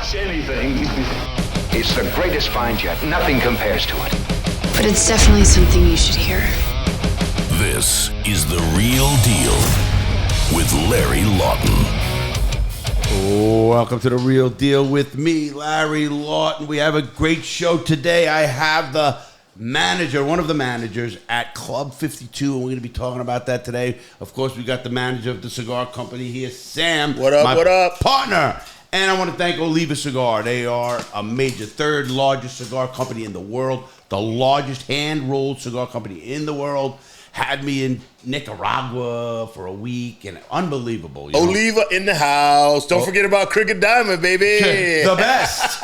touch anything. It's the greatest find yet. Nothing compares to it. But it's definitely something you should hear. This is The Real Deal with Larry Lawton. Welcome to The Real Deal with me, Larry Lawton. We have a great show today. I have the manager, one of the managers at Club 52, and we're going to be talking about that today. Of course, we got the manager of the cigar company here, Sam. What up, my what up? partner. And I want to thank Oliva Cigar. They are a major, third largest cigar company in the world, the largest hand-rolled cigar company in the world. Had me in Nicaragua for a week, and unbelievable. Oliva in the house. Don't forget about Cricket Diamond, baby. The best.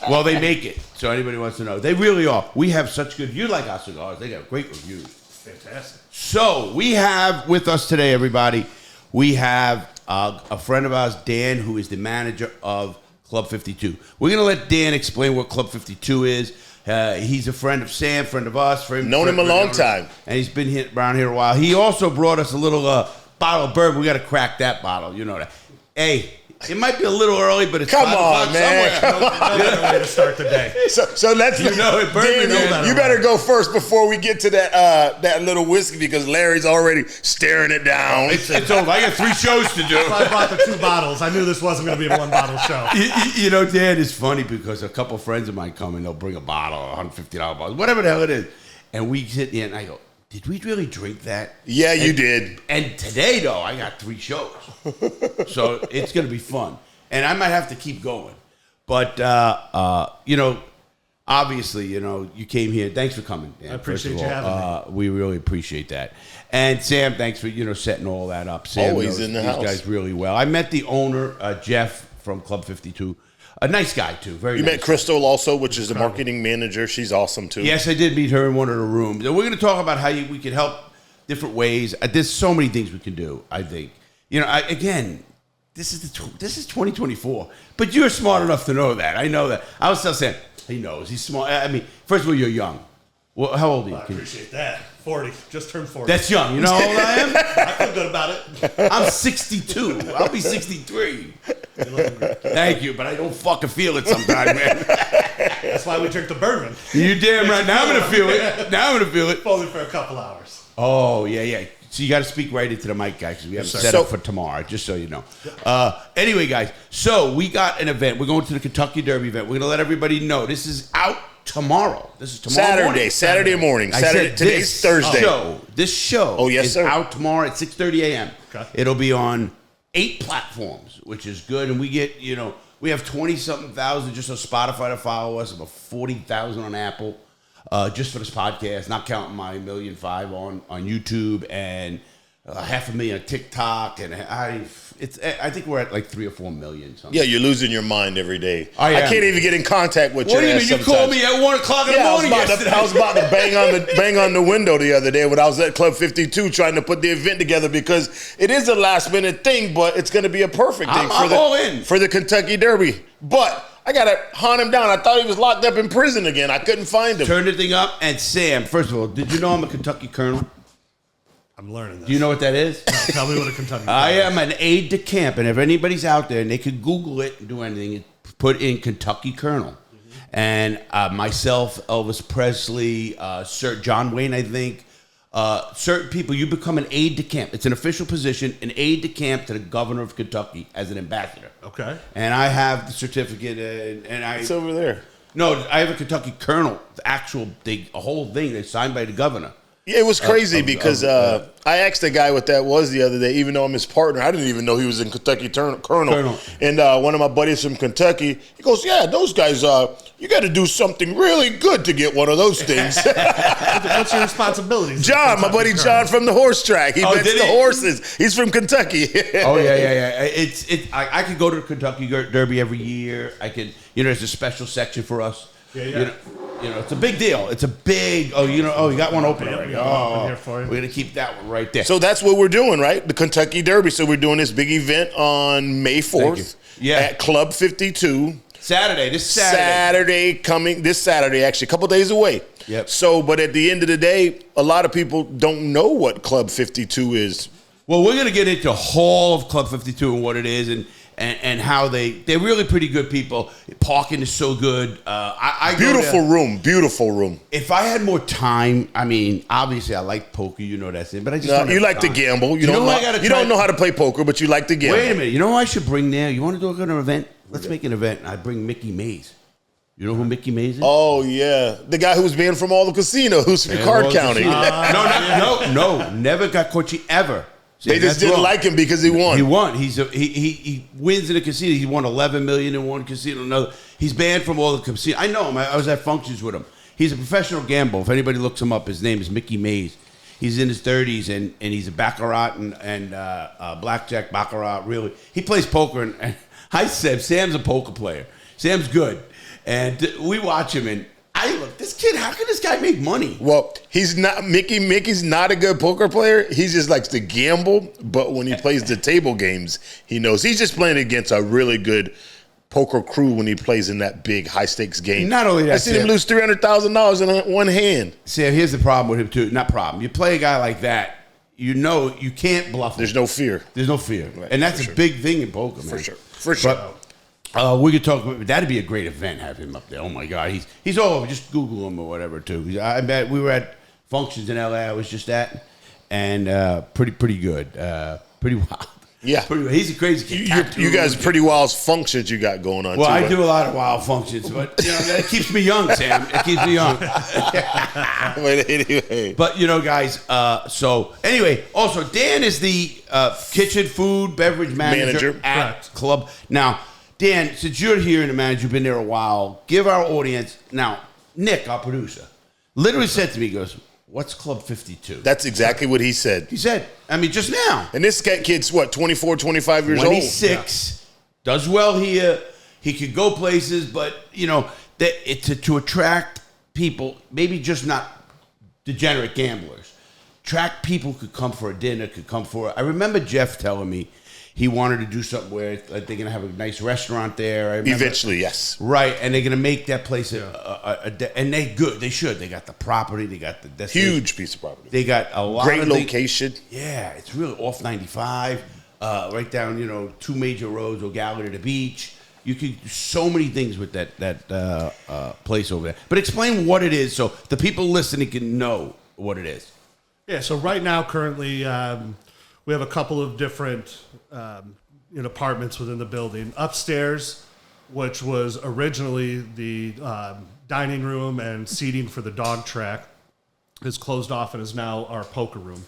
Well, they make it, so anybody wants to know. They really are. We have such good, you like our cigars. They got great reviews. Fantastic. So we have with us today, everybody, we have a friend of ours, Dan, who is the manager of Club 52. We're going to let Dan explain what Club 52 is. He's a friend of Sam, friend of us. Known him a long time. And he's been around here a while. He also brought us a little bottle of bourbon. We got to crack that bottle. You know that. Hey, it might be a little early, but it's Come on, man. No better way to start the day. So let's it, bourbon. Dan, you better go first before we get to that little whiskey because Larry's already staring it down. It's over. I got 3 shows to do. So I brought the 2 bottles. I knew this wasn't going to be a 1-bottle show. You know, Dan, it's funny because a couple friends of mine come and they'll bring a bottle, $150 bottle, whatever the hell it is, and we sit there and I go, did we really drink that? Yeah, you did. And today, though, I got 3 shows. So it's going to be fun. And I might have to keep going. But, you know, obviously, you know, you came here. Thanks for coming, Dan. I appreciate you having me. We really appreciate that. And, Sam, thanks for, setting all that up. Sam Always knows in the these house. guys really well. I met the owner, Jeff, from Club 52. A nice guy, too. Very You nice met Crystal also, which is the marketing manager. She's awesome, too. Yes, I did meet her in one of the rooms. And we're going to talk about how we can help different ways. There's so many things we can do, I think. You know, again, this is 2024. But you're smart enough to know that. I know that. I was still saying, he knows. He's smart. I mean, first of all, you're young. Well, how old are you? I appreciate that. 40. Just turned 40. That's young. You know how old I am? I feel good about it. I'm 62. I'll be 63. You're looking great. Thank you, but I don't fucking feel it sometimes, man. That's why we drink the bourbon. You damn right. Now I'm going to feel it. Now I'm going to feel it. Only for a couple hours. Oh, yeah. So you got to speak right into the mic, guys, because we have set up for tomorrow, just so you know. Anyway, guys, so we got an event. We're going to the Kentucky Derby event. We're going to let everybody know. This is out tomorrow. This is tomorrow morning. Saturday morning. Today's Thursday. This show yes, is sir. out tomorrow at 6:30 a.m. Okay. It'll be on 8 platforms, which is good. And we get, we have 20-something thousand just on Spotify to follow us, about 40,000 on Apple. Just for this podcast, not counting my 1.5 million on YouTube and 500,000 on TikTok, and I think we're at like 3 or 4 million. Something. Yeah, you're losing your mind every day. I can't even get in contact with you. What do you mean? You called me at 1 o'clock in the morning yesterday. I was about to bang on the window the other day when I was at Club 52 trying to put the event together because it is a last minute thing, but it's going to be a perfect thing for the Kentucky Derby. But I got to hunt him down. I thought he was locked up in prison again. I couldn't find him. Turn the thing up. And Sam, first of all, did you know I'm a Kentucky Colonel? I'm learning this. Do you know what that is? Tell me what a Kentucky I am an aide de camp, and if anybody's out there and they could Google it and do anything, put in Kentucky Colonel. Mm-hmm. And myself, Elvis Presley, Sir John Wayne, I think, certain people, you become an aide de camp. It's an official position, an aide de camp to the governor of Kentucky as an ambassador. Okay. And I have the certificate, and I... It's over there. No, I have a Kentucky Colonel, the actual thing, a whole thing that's signed by the governor. Yeah, it was crazy because I asked the guy what that was the other day, even though I'm his partner. I didn't even know he was in Kentucky Colonel. And one of my buddies from Kentucky, he goes, yeah, those guys, you got to do something really good to get one of those things. What's your responsibility? John, my buddy John from the horse track. He bets the horses. He's from Kentucky. Oh, yeah. I could go to the Kentucky Derby every year. I could, there's a special section for us. Yeah. It's a big deal. It's a big. You got one open already. Here for you. We're gonna keep that one right there. So that's what we're doing, right? The Kentucky Derby. So we're doing this big event on May 4th at Club 52. Saturday. This Saturday, actually, a couple days away. Yep. So, but at the end of the day, a lot of people don't know what Club 52 is. Well, we're gonna get into all of Club 52 and what it is, and how they're really pretty good people. Parking is so good. Beautiful room. If I had more time, I mean, obviously I like poker, you know that's it. But I just don't you have like time. to gamble. You don't know how to play poker, but you like to gamble. Wait a minute. You know who I should bring there? You want to do an event? Let's make an event. I bring Mickey Mays. You know who Mickey Mays is? Oh yeah, the guy who was banned from all the casinos, card counting. No, never got caught ever. They just didn't like him because he won. He won. He wins in a casino. He won $11 million in one casino. Another. He's banned from all the casinos. I know him. I was at functions with him. He's a professional gambler. If anybody looks him up, his name is Mickey Mays. He's in his 30s and he's a baccarat and blackjack baccarat. Really, he plays poker. And hi, Sam's a poker player. Sam's good, and we watch him and. I look, this kid, how can this guy make money? Well, he's not Mickey's not a good poker player. He just likes to gamble, but when he plays the table games, he knows he's just playing against a really good poker crew when he plays in that big high stakes game. Not only that, I seen him lose $300,000 in one hand. See, here's the problem with him too. Not problem. You play a guy like that, you know you can't bluff him. There's no fear. There's no fear, right, and that's a big thing in poker, man. For sure. We could talk about that'd be a great event. Have him up there. Oh my God, he's all over. Just Google him or whatever too. I bet we were at functions in LA. I was just at, and pretty good, pretty wild. Yeah, he's a crazy kid. You guys pretty wild functions you got going on. Well, too, I do a lot of wild functions, but that keeps me young, Sam. It keeps me young. But anyway, but guys. So anyway, also Dan is the kitchen food beverage manager at Club now. Dan, since you're here in the manager, you've been there a while, give our audience, now, Nick, our producer, literally said to me, he goes, what's Club 52? That's exactly what he said. He said, I mean, just now. And this kid's what, 24, 25 years old? 26, does well here, he could go places, but, to attract people, maybe just not degenerate gamblers, attract people could come for a dinner, I remember Jeff telling me, he wanted to do something where they're going to have a nice restaurant there. Eventually, yes. Right, and they're going to make that place and they good. They should. They got the property. They got the huge piece of property. They got a lot great of location. Yeah, it's really off 95, right down 2 major roads, O'Gallagher to the beach. You could do so many things with that place over there. But explain what it is so the people listening can know what it is. Yeah. So right now, currently. We have a couple of different apartments within the building. Upstairs, which was originally the dining room and seating for the dog track, is closed off and is now our poker room.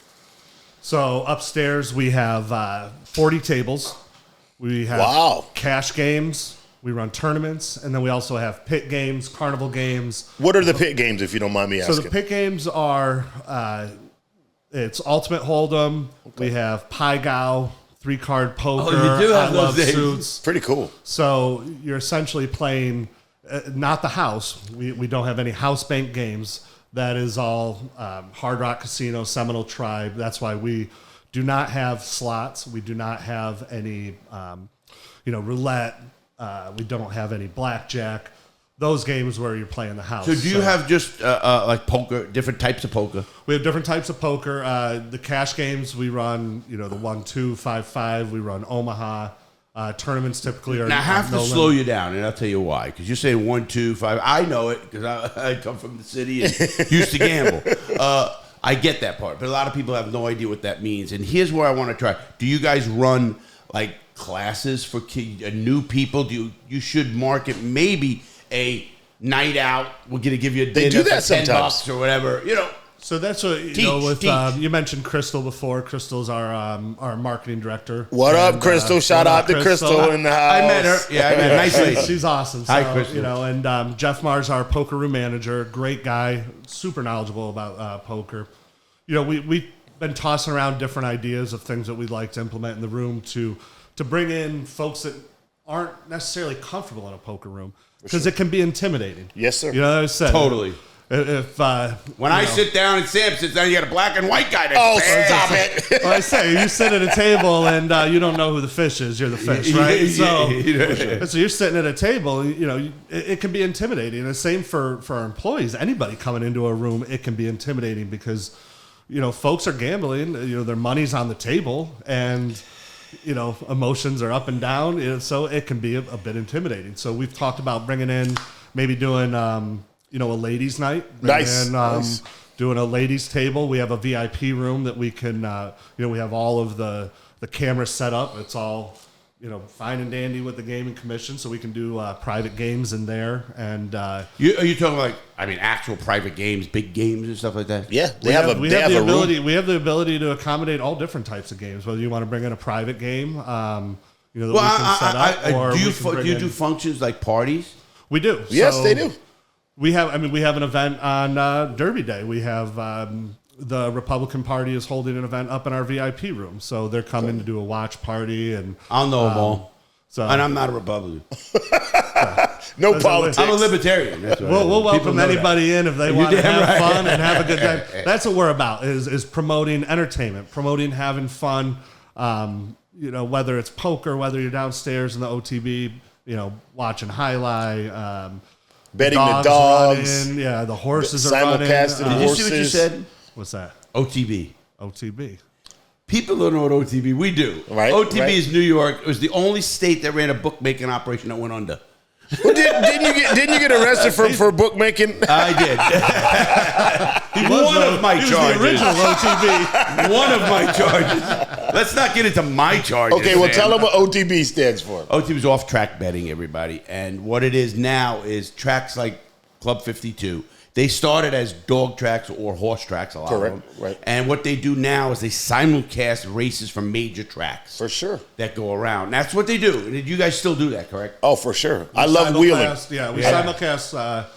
So upstairs we have 40 tables. We have cash games. We run tournaments, and then we also have pit games, carnival games. What are the pit games, if you don't mind me asking? So the pit games are... it's Ultimate Hold'em. Okay. We have Pai Gow, 3-card poker. Oh, you do have those days. Suits. Pretty cool. So you're essentially playing not the house. We don't have any house bank games. That is all Hard Rock Casino, Seminole Tribe. That's why we do not have slots. We do not have any roulette. We don't have any blackjack. Those games where you're playing the house. So do you have just like poker, different types of poker? We have different types of poker. The cash games we run, the 1, 2, 5, 5. We run Omaha. Tournaments typically are. Now I have to slow you down, and I'll tell you why. Because you're saying 1, 2, 5. I know it because I come from the city and used to gamble. I get that part, but a lot of people have no idea what that means. And here's where I want to try. Do you guys run like classes for new people? You should market maybe a night out. We're going to give you a dinner. They do that for sometimes. $10 or whatever. So that's what with you mentioned Crystal before. Crystal's our marketing director. What up, Crystal? Shout out to Crystal in the house. I met her. Yeah, I met her. Nice lady. She's awesome. So, hi, Crystal. And Jeff Mars, our poker room manager, great guy, super knowledgeable about poker. We've been tossing around different ideas of things that we'd like to implement in the room to bring in folks that aren't necessarily comfortable in a poker room. Because it can be intimidating. Yes, sir. I said totally. If when I sit down and Sam sits down, you got a black and white guy. Stop it! Well, I say you sit at a table and you don't know who the fish is. You're the fish, right? So you're sitting at a table. It can be intimidating. And the same for our employees. Anybody coming into a room, it can be intimidating because folks are gambling. Their money's on the table and. emotions are up and down, so it can be a bit intimidating. So we've talked about bringing in, maybe doing, a ladies' night. Nice. And doing a ladies' table. We have a VIP room that we can, we have all of the cameras set up. It's all, fine and dandy with the gaming commission, so we can do private games in there. And are you talking actual private games, big games and stuff like that? Yeah, we have the ability to accommodate all different types of games. Whether you want to bring in a private game, that we can set up, or do you do functions like parties? We do. Yes, they do. We have an event on Derby Day. We have the Republican Party is holding an event up in our VIP room, so they're coming to do a watch party, and I'll know them all. So, and I'm not a Republican. No politics. I'm a libertarian. We'll welcome anybody in if they want to have fun and have a good time. That's what we're about, is promoting entertainment, promoting having fun. Whether it's poker, whether you're downstairs in the OTB, watching highlight. Betting the dogs. Running, the horses are running. Simulcasting the horses. Did you see what you said? What's that? OTB. People don't know what OTB. We do. Right. OTB is New York. It was the only state that ran a bookmaking operation that went under. Well, didn't you get arrested for bookmaking? I did. One of my charges. The original OTB. One of my charges. Let's not get into my charges. Okay, well, tell them what OTB stands for. OTB is off-track betting, everybody. And what it is now is tracks like Club 52. They started as dog tracks or horse tracks, a lot of them. Right. And what they do now is they simulcast races from major tracks. For sure. That go around. That's what they do. You guys still do that, correct? Oh, for sure. I love wheeling. We simulcast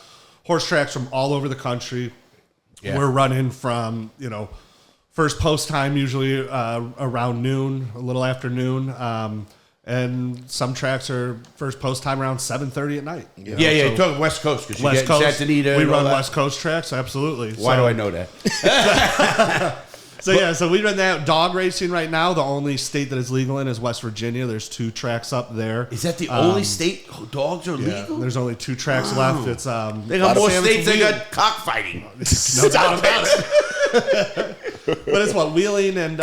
horse tracks from all over the country. Yeah. We're running from, first post time usually around noon, a little after noon. And some tracks are first post time around 7:30 at night. So you're talking West Coast because you get Santa Anita. We run West Coast tracks, absolutely. Why do I know that? So we run that. Dog racing right now, the only state that is legal in is West Virginia. There's 2 tracks up there. Is that the only state dogs are legal? There's only 2 tracks left. It's they got more states. They got cockfighting. No doubt about it. But it's wheeling and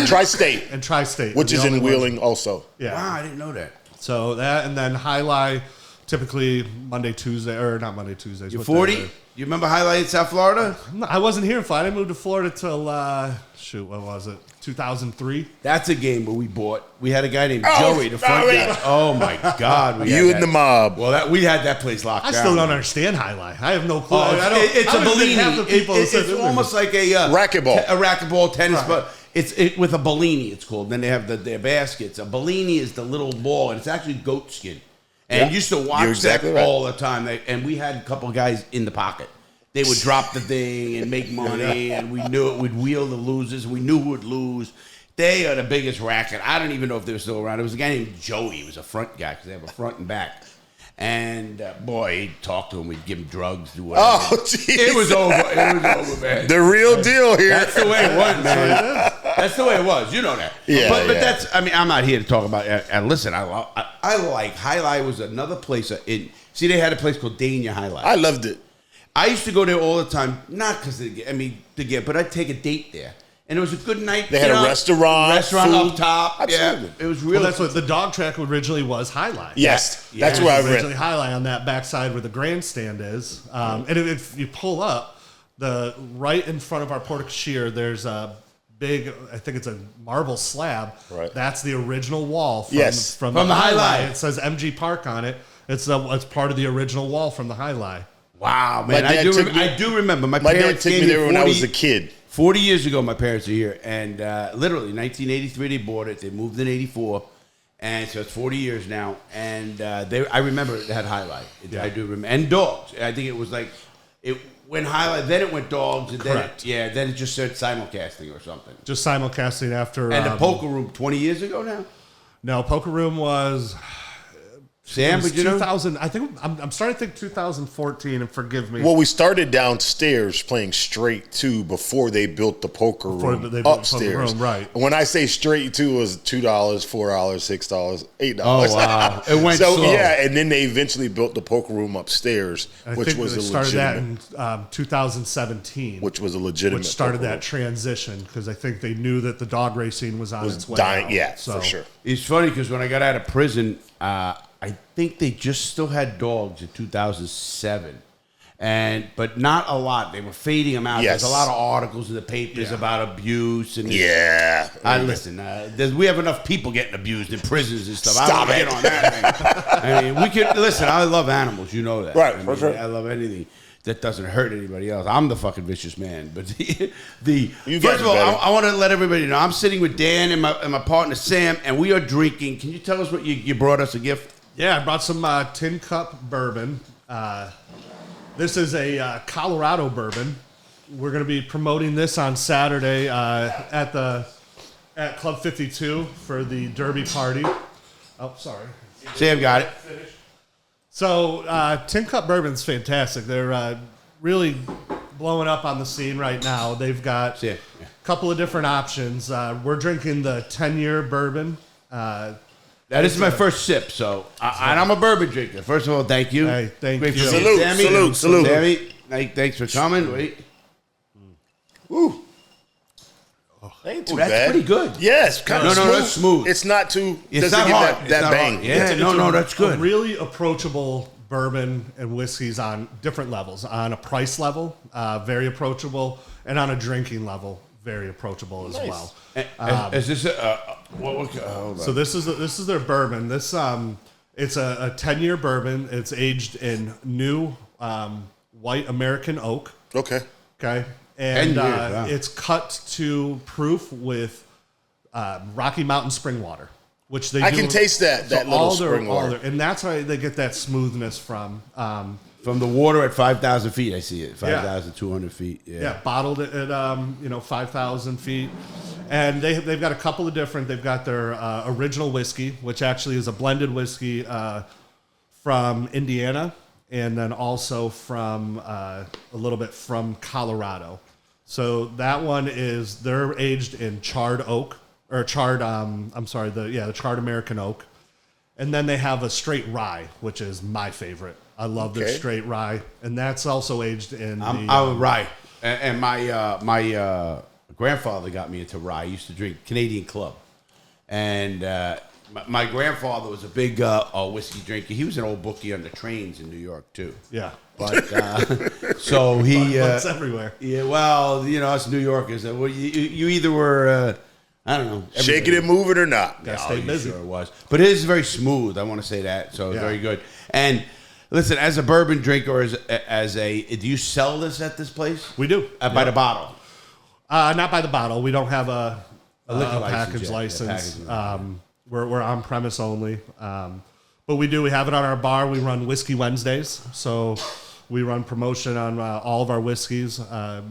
tri-state, which is in Wheeling also. Yeah. Wow, I didn't know that. So that, and then highlight typically Monday, Tuesday, or not Monday, Tuesdays. You're 40. You remember highlight in South Florida? I wasn't here in Florida. I moved to Florida till what was it? 2003. That's a game where we bought. We had a guy named Joey, the front guy. Oh my God! You and the mob. Well, we had that place locked down. I still don't understand highlight. I have no clue. It's a Bellini. It's almost like a racquetball. A racquetball tennis, but it's with a Bellini. It's called. Then they have their baskets. A Bellini is the little ball, and it's actually goat skin. And used to watch that all the time. And we had a couple of guys in the pocket. They would drop the thing and make money, and we knew it. We'd wheel the losers. We knew who would lose. They are the biggest racket. I don't even know if they were still around. It was a guy named Joey. He was a front guy because they have a front and back. And boy, he'd talk to him. We'd give him drugs. Do whatever. Oh, geez. It was over. It was over, man. The real deal here. That's the way it was, man. That's the way it was. You know that. Yeah. But that's. I mean, I'm not here to talk about. And listen, I like Highlight was another place. See, they had a place called Dania Highlight. I loved it. I used to go there all the time, not because but I'd take a date there. And it was a good night. They had a restaurant food. Up top. Absolutely. Yeah, it was really. Well, that's what the dog track originally was. Highlight. Yes, that's where I read. Originally Highlight on that backside where the grandstand is. And if you pull up, right in front of our porte cochere, there's a big, I think it's a marble slab. Right. That's the original wall from the Highlight. It says MG Park on it. It's part of the original wall from the Highlight. Wow, man! I do remember. My dad parents took me there when I was a kid. 40 years ago, my parents are here, and literally 1983 they bought it. They moved in '84, and so it's 40 years now. And I remember it had Highlight. I do remember, and dogs. I think it was like it went Highlight, then it went dogs, and correct. Then it just started simulcasting or something. Just simulcasting after. And the poker room 20 years ago now. No, poker room was Sam, would you know? 2000. I think I'm starting to think 2014. And forgive me. Well, we started downstairs playing straight two before they built the poker room upstairs. Right. When I say straight two, it was $2, $4, $6, $8. Oh wow! It went slow. Yeah, and then they eventually built the poker room upstairs, which was a legitimate. Started that in 2017, which was a legitimate. Which started that transition because I think they knew that the dog racing was on its way dying. out. Yeah, so, for sure. It's funny because when I got out of prison, I think they just still had dogs in 2007, but not a lot. They were fading them out. Yes. There's a lot of articles in the papers about abuse and listen. We have enough people getting abused in prisons and stuff. Stop I don't get on that thing. I mean, we can listen. I love animals. You know that, right? I For sure. I love anything that doesn't hurt anybody else. I'm the fucking vicious man. But first of all, I want to let everybody know I'm sitting with Dan and my partner Sam, and we are drinking. Can you tell us what you brought us a gift? Yeah, I brought some Tin Cup bourbon. This is a Colorado bourbon. We're going to be promoting this on Saturday at Club 52 for the Derby party. Oh, sorry. Sam got it. So Tin Cup bourbon's fantastic. They're really blowing up on the scene right now. They've got a couple of different options. We're drinking the 10-year bourbon. This is my first sip, and I'm a bourbon drinker. First of all, thank you. Hey, thank you. Salute. Sammy, thanks for coming. Wait. Ooh. Ain't too That's bad. pretty good. Yes, kind of smooth. That's smooth. It's not too. It's doesn't not give hard. that bang. Yeah, that's good. A really approachable bourbon and whiskeys on different levels. On a price level, very approachable, and on a drinking level, very approachable as well. Is this hold on. So this is their bourbon. This it's a 10-year bourbon. It's aged in new white American oak. Okay. And it's cut to proof with Rocky Mountain spring water, which they. I can taste that little spring water, and that's why they get that smoothness from. From the water at 5,000 feet, I see it. 5,200 feet. Yeah, bottled it at 5,000 feet, and they've got a couple of different. They've got their original whiskey, which actually is a blended whiskey from Indiana, and then also from a little bit from Colorado. So that one they're aged in charred oak or charred. The charred American oak, and then they have a straight rye, which is my favorite. I love their straight rye, and that's also aged in. I'm rye, and my grandfather got me into rye. I used to drink Canadian Club, and my grandfather was a big whiskey drinker. He was an old bookie on the trains in New York too. Yeah, but so he it's everywhere. Yeah, well, us New Yorkers. Well, you either were. I don't know. Shaking it, moving or not. Gotta stay busy. Sure it was. But it is very smooth. I want to say that. So it's very good. And listen, as a bourbon drinker, or do you sell this at this place? We do. By the bottle? Not by the bottle. We don't have a liquor package license. We're on premise only. But we do. We have it on our bar. We run Whiskey Wednesdays. So we run promotion on all of our whiskeys.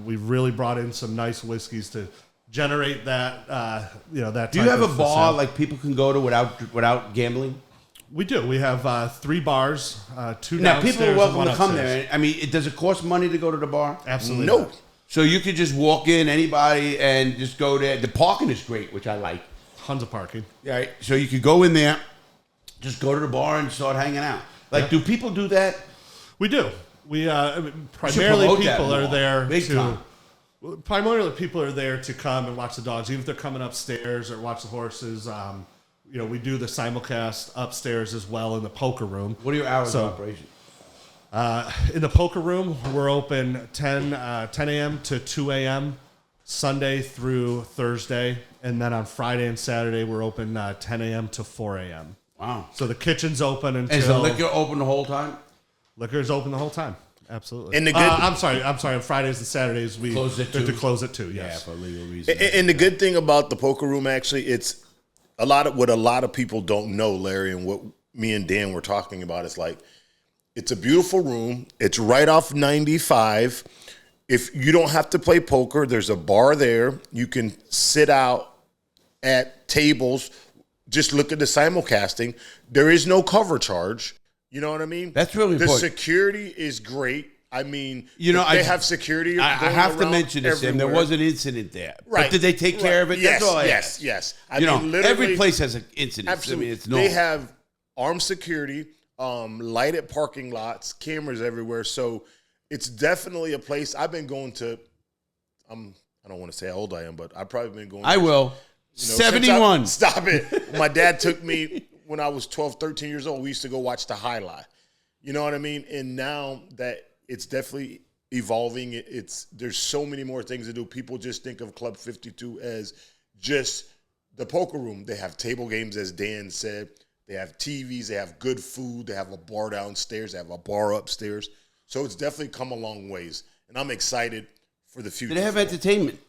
We've really brought in some nice whiskeys to generate that, that. Do you have a bar like people can go to without gambling? We do. We have 3 bars, 2 now, downstairs. people are welcome and to come upstairs. there. I mean, does it cost money to go to the bar? Absolutely. No. Not. So you could just walk in, anybody, and just go there. The parking is great, which I like. Tons of parking. Right. So you could go in there, just go to the bar and start hanging out. Like, do people do that? We do. We primarily people are there Big time. Primarily, people are there to come and watch the dogs, even if they're coming upstairs or watch the horses. We do the simulcast upstairs as well in the poker room. What are your hours of operation? In the poker room, we're open 10 a.m. to 2 a.m. Sunday through Thursday, and then on Friday and Saturday, we're open 10 a.m. to 4 a.m. Wow. So the kitchen's open until... Is the liquor open the whole time? Liquor is open the whole time. Absolutely. And the good, I'm sorry. On Fridays and Saturdays, we close at 2. have to close at 2. Yes. Yeah, for legal reasons. And the good thing about the poker room, actually, it's what a lot of people don't know, Larry, and what me and Dan were talking about. It's like, it's a beautiful room. It's right off 95. If you don't have to play poker, there's a bar there. You can sit out at tables just look at the simulcasting. There is no cover charge. You know what I mean? That's really the important. security is great. I mean, they have security. I have to mention this, Sam. There was an incident there. Right. But did they take care of it? Yes, That's all I yes, ask. yes. Every place has an incident. Absolutely. I mean, it's normal. They have armed security, lighted parking lots, cameras everywhere. So it's definitely a place I've been going to. I don't want to say how old I am, but I've probably been going. I will. 71. Stop it. My dad took me when I was 12, 13 years old. We used to go watch the highlight. You know what I mean? And now that it's definitely evolving, there's so many more things to do. People just think of Club 52 as just the poker room. They have table games, as Dan said. They have TVs. They have good food. They have a bar downstairs. They have a bar upstairs. So it's definitely come a long ways. And I'm excited for the future. Do they have entertainment?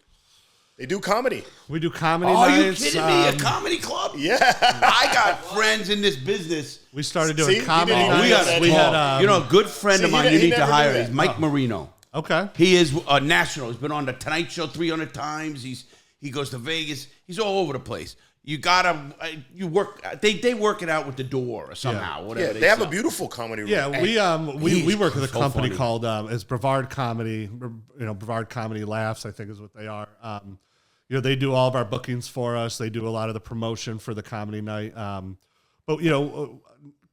They do comedy. We do comedy nights. Are you kidding me? A comedy club? Yeah. I got friends in this business. We started doing comedy nights. We had a good friend of mine you need to hire. He's Mike Marino. Okay. He is a national. He's been on the Tonight Show 300 times. He goes to Vegas. He's all over the place. You gotta work. They work it out with the door or somehow. Yeah. Whatever. They have a beautiful comedy room. Yeah, we work with a company funny. called it's Brevard Comedy. Brevard Comedy Laughs, I think is what they are. They do all of our bookings for us. They do a lot of the promotion for the comedy night. But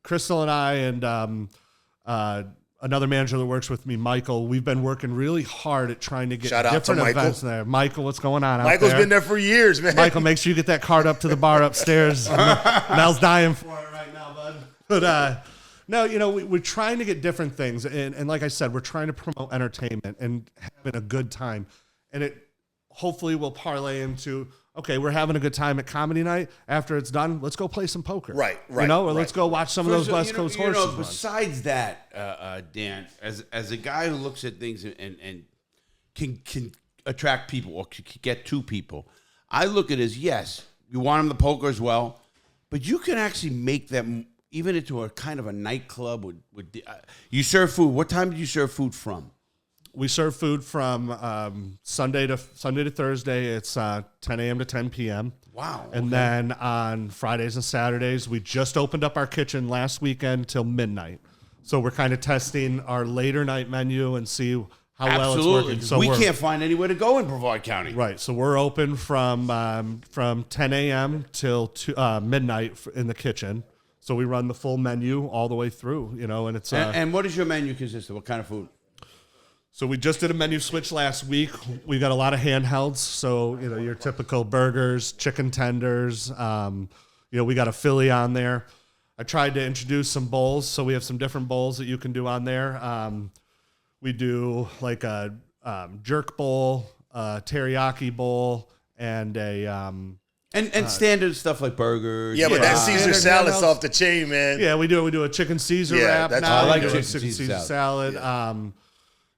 Crystal and I and another manager that works with me, Michael, we've been working really hard at trying to get different events there. Michael, what's going on out there? Michael's been there for years, man. Michael, make sure you get that card up to the bar upstairs. Mel's dying for it right now, bud. But no, we're trying to get different things. And like I said, we're trying to promote entertainment and having a good time. And it hopefully will parlay into, okay, we're having a good time at comedy night. After it's done, let's go play some poker. Right. Let's go watch some of those West Coast horses. Besides that, Dan, as a guy who looks at things and can attract people or can get to people, I look at it as, yes, you want them to poker as well, but you can actually make them even into a kind of a nightclub. You serve food. What time do you serve food from? We serve food from Sunday to Thursday. It's 10 a.m. to 10 p.m. Wow. And then on Fridays and Saturdays, we just opened up our kitchen last weekend till midnight. So we're kind of testing our later night menu and see how well it's working. So we can't find anywhere to go in Brevard County. Right. So we're open from 10 a.m. till midnight in the kitchen. So we run the full menu all the way through, and it's... And what does your menu consist of? What kind of food? So we just did a menu switch last week. We got a lot of handhelds. So, your typical burgers, chicken tenders. We got a Philly on there. I tried to introduce some bowls. So we have some different bowls that you can do on there. We do like a jerk bowl, a teriyaki bowl, and a... And standard stuff like burgers. Yeah, but that Caesar salad's off the chain, man. Yeah, we do a chicken Caesar wrap. I like chicken Caesar salad.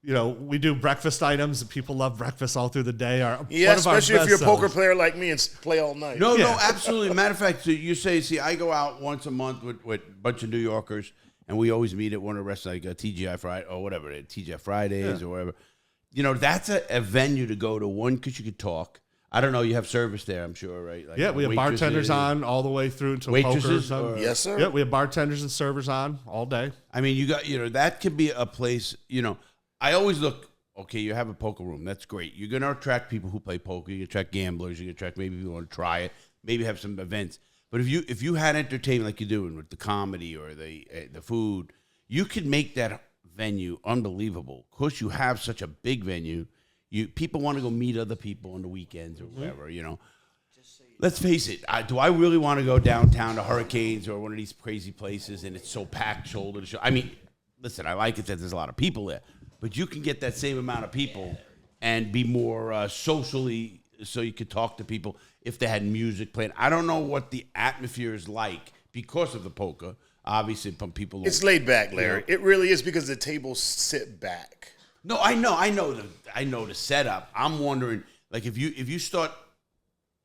Yeah. We do breakfast items. People love breakfast all through the day. Especially if you're a poker player like me and play all night. No, absolutely. Matter of fact, so you say, I go out once a month with a bunch of New Yorkers, and we always meet at one of the restaurants, like TGI Friday or whatever, TGI Fridays or whatever. That's a venue to go to. One, because you could talk. I don't know. You have service there, I'm sure, right? Like we have bartenders on all the way through until waitresses. Yes, sir. Yeah, we have bartenders and servers on all day. I mean, you got that could be a place. I always look. Okay, you have a poker room. That's great. You're gonna attract people who play poker. You attract gamblers. You attract maybe people who want to try it. Maybe have some events. But if you had entertainment like you're doing with the comedy or the food, you could make that venue unbelievable. Of course, you have such a big venue. People want to go meet other people on the weekends or whatever, Let's face it. Do I really want to go downtown to Hurricanes or one of these crazy places and it's so packed shoulder to shoulder? I mean, listen, I like it that there's a lot of people there, but you can get that same amount of people and be more socially, so you could talk to people if they had music playing. I don't know what the atmosphere is like because of the poker. Obviously, from people. It's laid back, Larry. It really is because the tables sit back. No, I know the setup. I'm wondering, like, if you start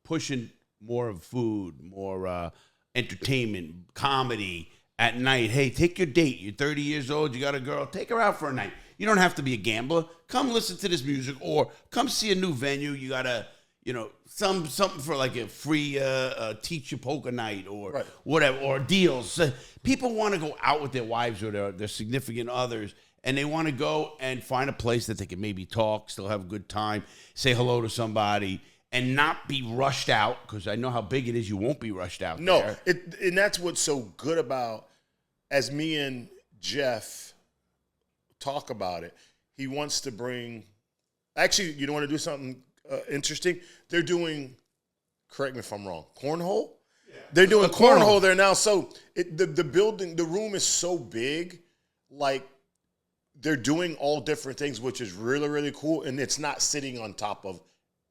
pushing more of food, more entertainment, comedy at night. Hey, take your date. You're 30 years old. You got a girl. Take her out for a night. You don't have to be a gambler. Come listen to this music, or come see a new venue. You gotta, something for like a free teach you poker night or whatever, or deals. People want to go out with their wives or their significant others, and they want to go and find a place that they can maybe talk, still have a good time, say hello to somebody, and not be rushed out, because I know how big it is. You won't be rushed out. No, and that's what's so good about, as me and Jeff talk about it, he wants to bring, actually, you don't want to do something interesting? They're doing, correct me if I'm wrong, cornhole? Yeah. They're doing cornhole there now. So the building, the room is so big, like they're doing all different things, which is really, really cool. And it's not sitting on top of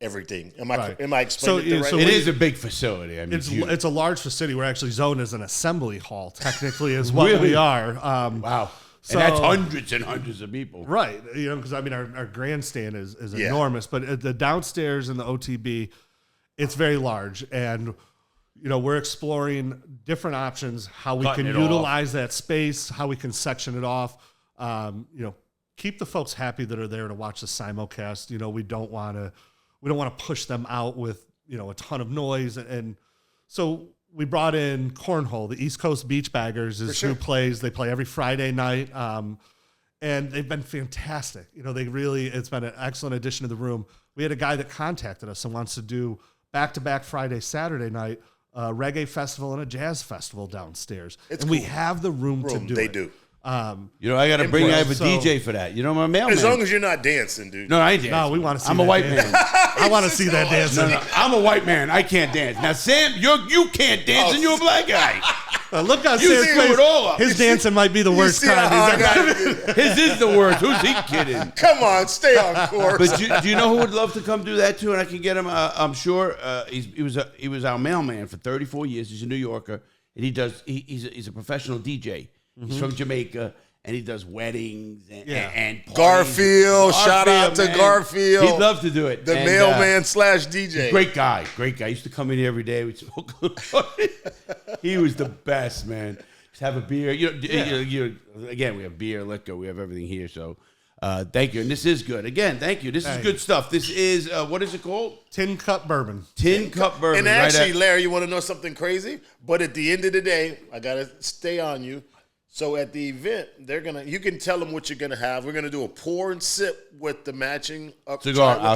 everything. Am I explaining it right? It is a big facility. I mean, it's a large facility. We're actually zoned as an assembly hall, technically, is what we are. Wow. So, and that's hundreds and hundreds of people. Right. Because, I mean, our grandstand is enormous. But the downstairs in the OTB, it's very large. And, we're exploring different options, how we can utilize that space, how we can section it off. Keep the folks happy that are there to watch the simulcast. We don't want to push them out with, a ton of noise. And so we brought in cornhole. The East Coast Beach Baggers is who plays. They play every Friday night. And they've been fantastic. It's been an excellent addition to the room. We had a guy that contacted us and wants to do back-to-back Friday, Saturday night, reggae festival and a jazz festival downstairs. We have the room to do it. They do. I got to I have a DJ for that. My mailman. As long as you're not dancing, dude. No, I ain't dancing. No, we want to see I'm a white man. I want to see that dancing. No, I'm a white man. I can't dance. Now, Sam, you can't dance and you're a black guy. Look how Sam's face. His dancing might be the worst kind. His is the worst. Who's he kidding? Come on, stay on course. But do you know who would love to come do that too? And I can get him. I'm sure he was our mailman for 34 years. He's a New Yorker, and he's a professional DJ. He's from Jamaica. And he does weddings and parties. Garfield, shout out to Garfield. He'd love to do it. The mailman / DJ. Great guy. He used to come in here every day. We'd smoke. He was the best, man. Just have a beer. Again, we have beer, liquor. We have everything here. So thank you. And this is good. Again, thank you. This is good stuff. This is, what is it called? Tin Cup Bourbon. Tin Cup Bourbon. And actually, Larry, you want to know something crazy? But at the end of the day, I got to stay on you. So at the event, you can tell them what you're gonna have. We're gonna do a pour and sip with the matching our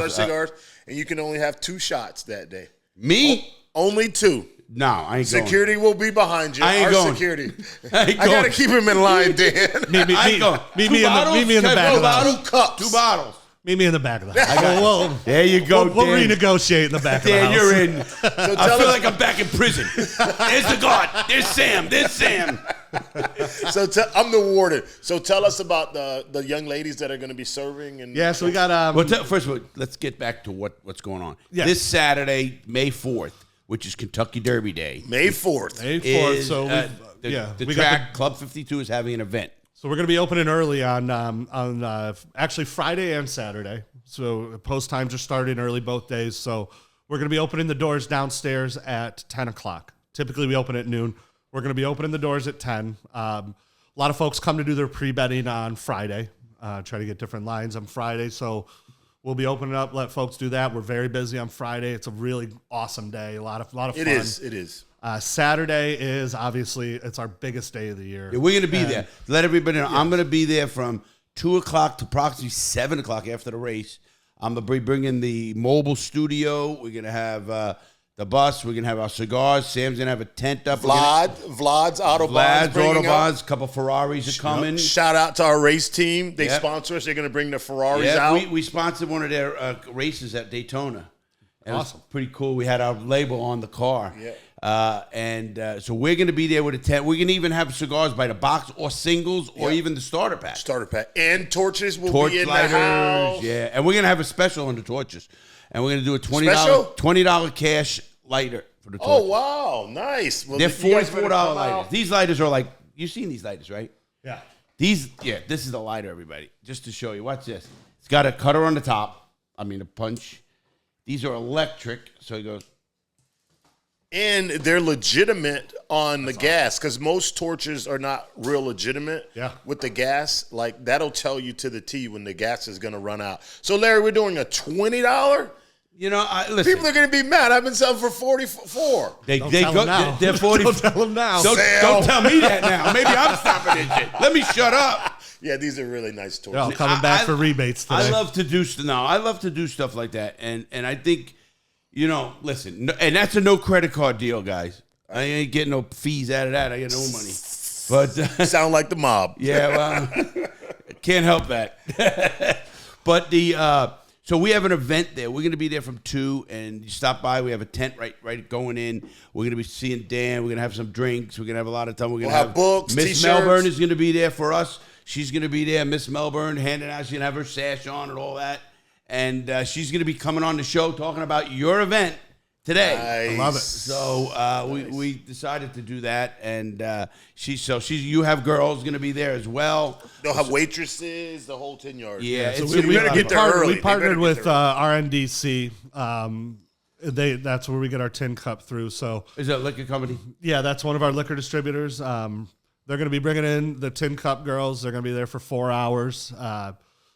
cigars, and you can only have 2 shots that day. Me? Only 2. No, I ain't going. Security will be behind you. I ain't going. Security. I gotta keep him in line, Dan. Meet me in the back of the house. 2 cups. 2 bottles. Meet me in the back of the house. There you go, We'll renegotiate in the back of the house. You're in. I feel like I'm back in prison. There's the guard. There's Sam. So I'm the warden. So tell us about the young ladies that are going to be serving. So we got. First of all, let's get back to what's going on. Yes. This Saturday, May 4th, which is Kentucky Derby Day. May 4th. The track Club 52 is having an event. So we're going to be opening early on actually Friday and Saturday. So post times are starting early both days. So we're going to be opening the doors downstairs at 10 o'clock. Typically we open at noon. We're going to be opening the doors at 10. A lot of folks come to do their pre-betting on Friday, try to get different lines on Friday. So we'll be opening up, let folks do that. We're very busy on Friday. It's a really awesome day. A lot of fun. It is. Saturday is obviously, it's our biggest day of the year. Yeah, we're going to be there. Let everybody know. Yes. I'm going to be there from 2 o'clock to approximately 7 o'clock after the race. I'm going to be bringing the mobile studio. We're going to have the bus. We're going to have our cigars. Sam's going to have a tent up. Vlad's Autobahns. A couple Ferraris are coming. Shout out to our race team. They sponsor us. They're going to bring the Ferraris out. We sponsored one of their races at Daytona. Awesome. It was pretty cool. We had our label on the car. Yeah. So we're going to be there with a tent. We're going to even have cigars by the box or singles or even the starter pack. And torches will be in the house. Yeah, and we're going to have a special on the torches. And we're going to do a $20 cash lighter for the torches. Oh, wow. Nice. Well, they're $44 lighters. These lighters are like, you've seen these lighters, right? Yeah. This is the lighter, everybody. Just to show you. Watch this. It's got a cutter on the top. A punch. These are electric. So it goes. And they're legitimate on the gas because most torches are not real legitimate with the gas. Like, that'll tell you to the T when the gas is going to run out. So, Larry, we're doing a $20 You know, listen. People are going to be mad. I've been selling for 44. They're 40. Don't tell them now. Don't tell me that now. Maybe I'm stopping this shit. Let me shut up. Yeah, these are really nice toys. They're all coming back for rebates today. I love to do stuff like that, and I think, you know, listen, and that's a no credit card deal, guys. I ain't getting no fees out of that. I get no money. But sound like the mob. Yeah, well, can't help that. But so we have an event there. We're going to be there from 2, and you stop by. We have a tent right going in. We're going to be seeing Dan. We're going to have some drinks. We're going to have a lot of time. We're going to have books, Miss T-shirts. Melbourne is going to be there for us. She's going to be there, Miss Melbourne, handing out. She's going to have her sash on and all that. And she's going to be coming on the show talking about your event today. Nice. I love it. So we decided to do that, and you have girls going to be there as well. They'll have waitresses, the whole 10 yards. Yeah, so we better get there early. We partnered with RNDC. That's where we get our tin cup through. So is that a liquor company? Yeah, that's one of our liquor distributors. They're going to be bringing in the tin cup girls. They're going to be there for 4 hours.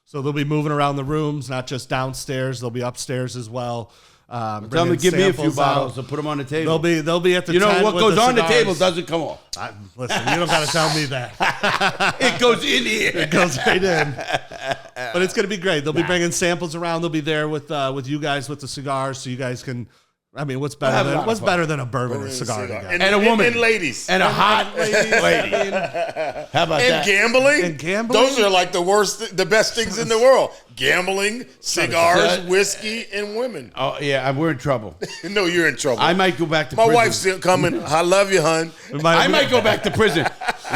So they'll be moving around the rooms, not just downstairs. They'll be upstairs as well. Tell them to give me a few bottles to put them on the table. They'll be at the. You know what goes on the table cigars. doesn't come off. Listen, you don't got to tell me that. It goes in here. It goes right in. But it's going to be great. They'll be bringing samples around. They'll be there with you guys with the cigars, so you guys can. I mean, what's better than a bourbon or cigar? And a woman. And ladies. And a hot lady. How about that? And gambling. Those are like the best things in the world. Gambling, cigars, whiskey, and women. Oh, yeah, we're in trouble. No, you're in trouble. I might go back to My prison. wife's still coming. I love you, hon. I might go back to prison.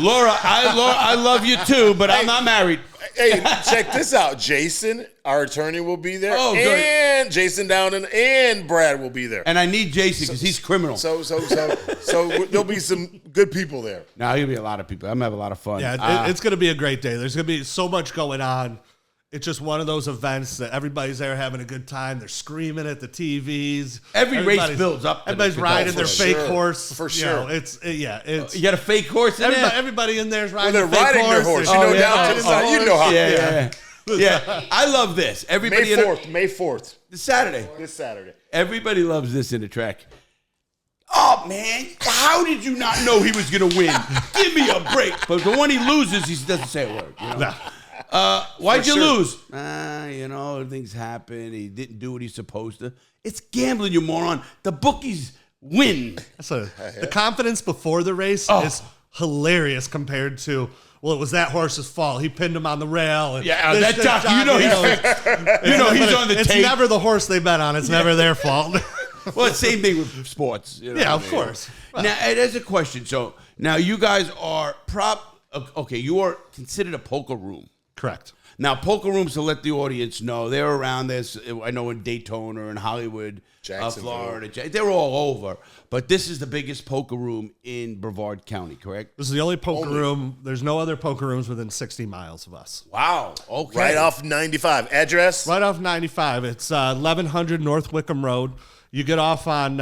Laura, I love you too, but I'm not married. Hey, check this out. Jason, our attorney, will be there. Oh, good. And Jason Dowden and Brad will be there. And I need Jason because he's criminal. So there'll be some good people there. Now, there'll be a lot of people. I'm going to have a lot of fun. Yeah, it's going to be a great day. There's going to be so much going on. It's just one of those events that everybo's there having a good time. They're screaming at the TVs. Every race builds up. Everybody's riding their fake horse. For sure. You got a fake horse in there? Everybody in there's riding they're riding their horse. Down to the side. You know how. Yeah. I love this. Everybody May 4th. This Saturday. Everybody loves this in the track. Oh, man, how did you not know he was going to win? Give me a break. But when he loses, he doesn't say a word. You know? No. Why'd you lose? Things happen. He didn't do what he's supposed to. It's gambling, you moron. The bookies win. The confidence before the race is hilarious compared to, well, it was that horse's fault. He pinned him on the rail. And that jockey, he's on the tape. It's never the horse they bet on. It's never their fault. Well, it's the same thing with sports. Of course. Well, now, there's a question. So now you guys are you are considered a poker room. Correct. Now, poker rooms, to let the audience know, they're around this. I know in Daytona and Hollywood, Florida. They're all over. But this is the biggest poker room in Brevard County, correct? This is the only poker room. There's no other poker rooms within 60 miles of us. Wow. Okay. Right off 95. Address? Right off 95. It's 1100 North Wickham Road. You get off on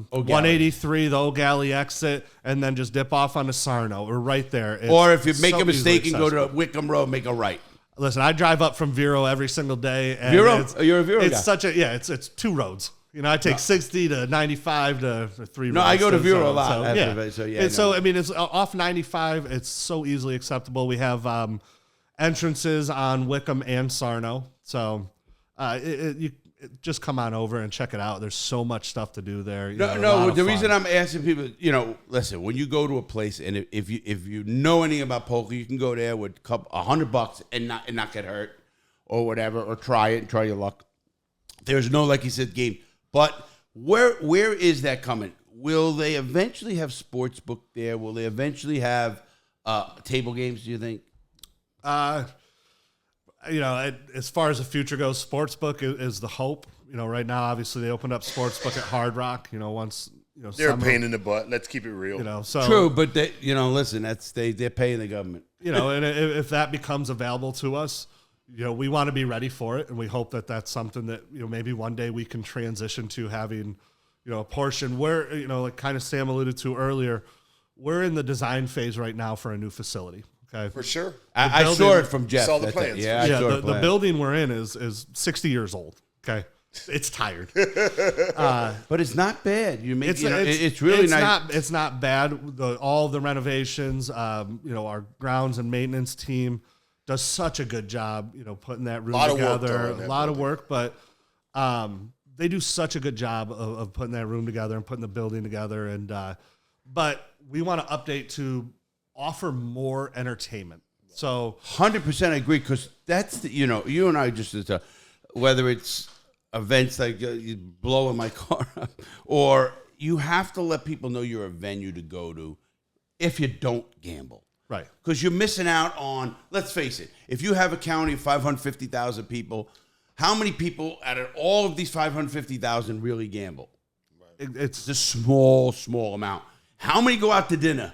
183, the Old Galley exit, and then just dip off on the Sarno. We're right there. Or if you make a mistake and go to Wickham Road, make a right. Listen, I drive up from Vero every single day. And Vero? You're a Vero guy. It's 2 roads. I take 60 to 95 to 3 roads. No, I go to Vero a lot. So, it's off 95. It's so easily acceptable. We have entrances on Wickham and Sarno. So, you just come on over and check it out. There's so much stuff to do there. The reason I'm asking people, listen, when you go to a place and if you know anything about poker, you can go there with $100 and not get hurt or whatever, or try it and try your luck. There's no, like you said, game. But where is that coming? Will they eventually have sports book there? Will they eventually have table games, do you think? As far as the future goes, sportsbook is the hope. Right now, obviously, they opened up sportsbook at Hard Rock. Once they're a pain in the butt. Let's keep it real. True, but listen, they're paying the government. And if that becomes available to us, we want to be ready for it, and we hope that that's something that maybe one day we can transition to having a portion where like kind of Sam alluded to earlier. We're in the design phase right now for a new facility. Okay. For sure. I saw it from Jeff. Saw the plans. The building we're in is 60 years old. Okay. it's tired. But it's not bad. It's really it's nice. It's not bad. All the renovations, our grounds and maintenance team does such a good job, putting that room together. A lot of work, but they do such a good job of putting that room together and putting the building together. And but we want to update to offer more entertainment. So 100% I agree, because that's you and I just whether it's events like you blowing my car up, or you have to let people know you're a venue to go to if you don't gamble. Right. Because you're missing out on, let's face it, if you have a county of 550,000 people, how many people out of all of these 550,000 really gamble? Right. It's a small amount. How many go out to dinner?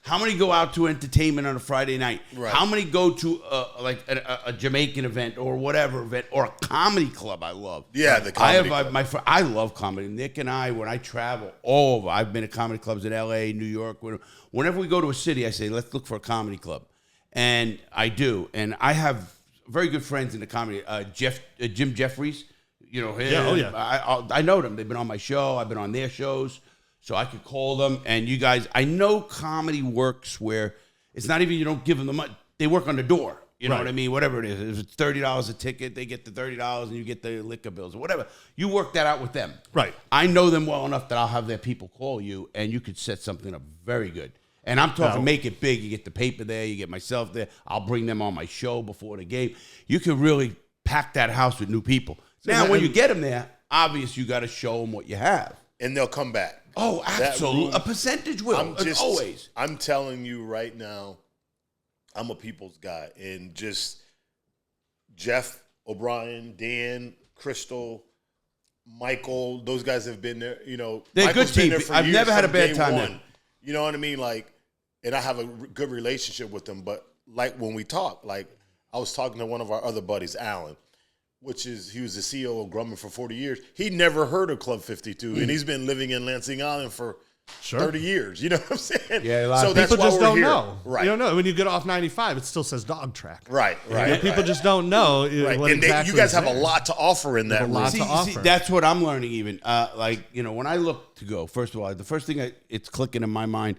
How many go out to entertainment on a Friday night? Right. How many go to a Jamaican event or whatever event, or a comedy club? I love. Yeah, the comedy club. I love comedy. Nick and I, when I travel all over, I've been to comedy clubs in L.A., New York. Whenever we go to a city, I say, let's look for a comedy club. And I do. And I have very good friends in the comedy. Jim Jeffries, him. Yeah, oh yeah. I know them. They've been on my show. I've been on their shows. So I could call them, and you guys, I know comedy works where it's not even, you don't give them the money. They work on the door. You know what I mean? Whatever it is. If it's $30 a ticket, they get the $30 and you get the liquor bills or whatever. You work that out with them. Right. I know them well enough that I'll have their people call you, and you could set something up very good. And I'm talking make it big. You get the paper there. You get myself there. I'll bring them on my show before the game. You can really pack that house with new people. Now, when you get them there, obviously you got to show them what you have. And they'll come back. Oh, absolutely. A percentage will, always. I'm telling you right now, I'm a people's guy. And just Jeff, O'Brien, Dan, Crystal, Michael, those guys have been there. They're Michael's good team. Been there for I've years never had a from bad day time one. there. You know what I mean? And I have a good relationship with them. But when we talk, I was talking to one of our other buddies, Alan, he was the CEO of Grumman for 40 years. He never heard of Club 52, and he's been living in Lansing Island for 30 years. You know what I'm saying? Yeah, so people just don't know. Right. You don't know. When you get off 95, it still says dog track. Right. People just don't know what and exactly you guys have there. a lot to offer in that room. See, that's what I'm learning even. When I look to go, first of all, the first thing it's clicking in my mind,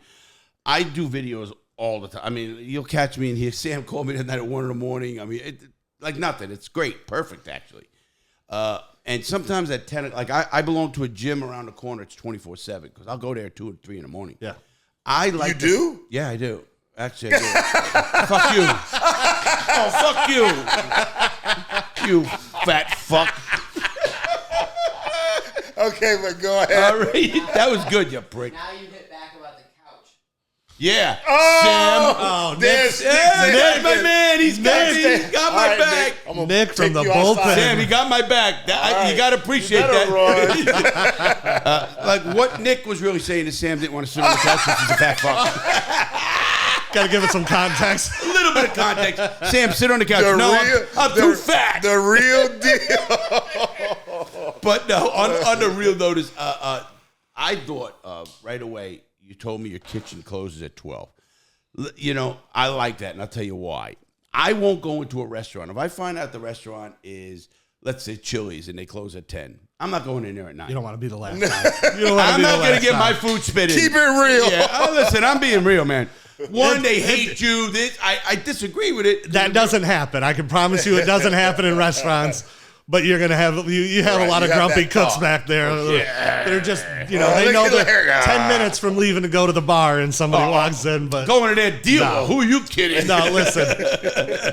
I do videos all the time. I mean, you'll catch me in here. Sam called me that night at 1 a.m. I mean, like nothing. It's great. Perfect, actually. And sometimes at 10, I belong to a gym around the corner. It's 24/7 because I'll go there at 2 or 3 in the morning. Yeah. You do? Yeah, I do. Actually, I do. Fuck you. Oh, fuck you. You fat fuck. Okay, but go ahead. All right. That was good, you prick. Now you hit back about the couch. Yeah. Oh, Sam. Nick, my man. He's got my back. Nick from the bullpen. Sam, he got my back. You got to appreciate that. What Nick was really saying is Sam didn't want to sit on the couch because he's a fat fuck. Got to give it some context. A little bit of context. Sam, sit on the couch. I'm too fat. The real deal. But no, on the real note is, I thought right away, you told me your kitchen closes at 12. I like that, and I'll tell you why. I won't go into a restaurant. If I find out the restaurant is, let's say, Chili's, and they close at 10, I'm not going in there at 9. You don't want to be the last I'm not going to get my food spit in. Keep it real. Yeah. Listen, I'm being real, man. One, they hate you. I disagree with it. That doesn't happen. I can promise you it doesn't happen in restaurants. But you're gonna have you have a lot of grumpy cooks back there. Yeah. They're just they know they're 10 minutes from leaving to go to the bar and somebody walks in. But going to their dealer. No. Who are you kidding? No, listen.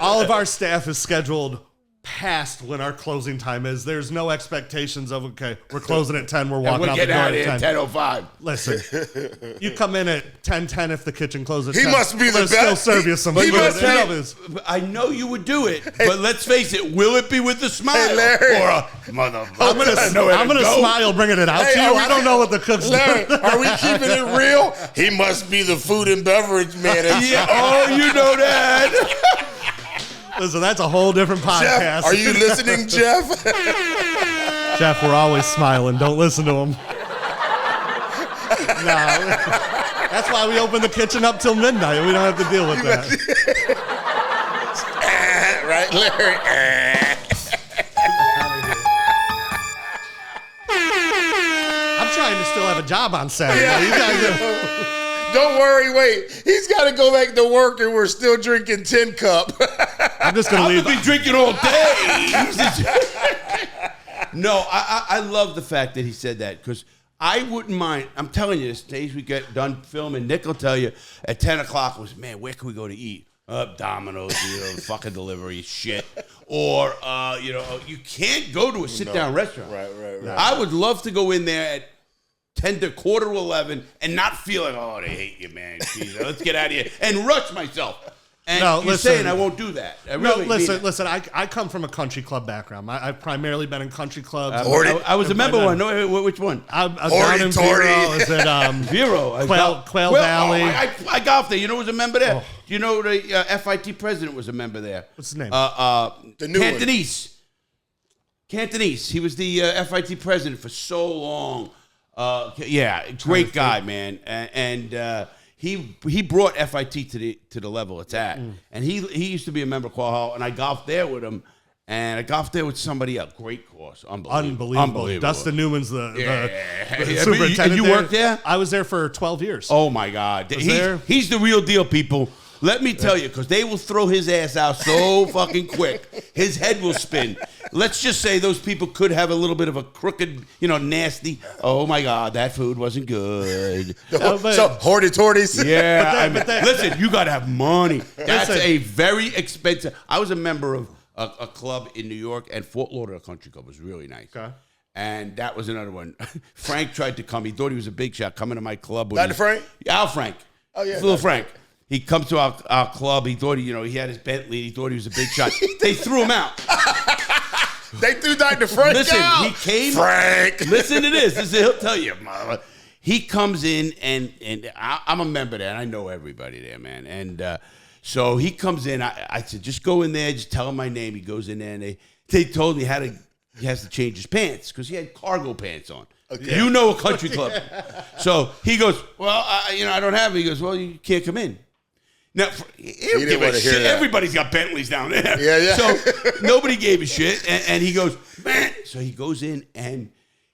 All of our staff is scheduled past when our closing time is. There's no expectations of we're closing at 10. We're walking out the door at 10:05. Listen, you come in at 10:10 if the kitchen closes. At 10. He must be the best. Still serve you some. I know you would do it, but let's face it. Will it be with a smile Larry. or a motherfucker? I'm gonna smile, bringing it out to you. I don't know what the cooks do. Are we keeping it real? He must be the food and beverage manager. Yeah. Oh, you know that. Listen, that's a whole different podcast. Jeff, are you listening, Jeff? Jeff, we're always smiling. Don't listen to him. No, that's why we open the kitchen up till midnight. We don't have to deal with that. Right, Larry? still have a job on Saturday. Yeah. You guys Don't worry, wait. He's got to go back to work, and we're still drinking 10 cup. I'm just going to leave. I'll be drinking all day. No, I love the fact that he said that because I wouldn't mind. I'm telling you, this days we get done filming, Nick will tell you at 10 o'clock was, man, where can we go to eat? Domino's, fucking delivery shit. Or, you can't go to a sit-down restaurant. Right. I would love to go in there at 10 to quarter to 11 and not feel like, oh, they hate you, man. Jeez, let's get out of here. And rush myself. And you're saying I won't do that. Listen, I come from a country club background. I've primarily been in country clubs. I was a member one. No, which one? I'm down in Vero. Is it Vero? Quail Valley. I golfed there. You know who was a member there? Do you know the FIT president was a member there? What's his name? The new Cantonese. Cantonese. He was the FIT president for so long. Great guy, man. And he brought FIT to the level it's at. And he used to be a member of Quail Hall, and I golfed there with him. And I golfed there with somebody else. Great course. Unbelievable. Dustin Newman's the superintendent. And you worked there? I was there for 12 years. Oh, my God. He's the real deal, people. Let me tell you, because they will throw his ass out so fucking quick. His head will spin. Let's just say those people could have a little bit of a crooked, nasty, oh, my God, that food wasn't good. So, horty-torties. Yeah. Listen, you got to have money. That's a very expensive. I was a member of a club in New York, and Fort Lauderdale Country Club was really nice. Okay. And that was another one. Frank tried to come. He thought he was a big shot coming to my club. Dr. Frank? Al Frank. Oh, yeah. Little Frank. He comes to our club. He thought he had his Bentley. He thought he was a big shot. They threw him out. They threw Dr. Frank Listen, out. He came. Frank. Listen to this. He'll tell you. He comes in, and I'm a member there, and I know everybody there, man. And so he comes in. I said, just go in there. Just tell him my name. He goes in there, and they told me he has to change his pants because he had cargo pants on. Okay. You know a country club. So he goes, well, I don't have it. He goes, well, you can't come in. Now, he didn't give a shit. Everybody's got Bentleys down there. Yeah. So nobody gave a shit. And he goes, man. So he goes in and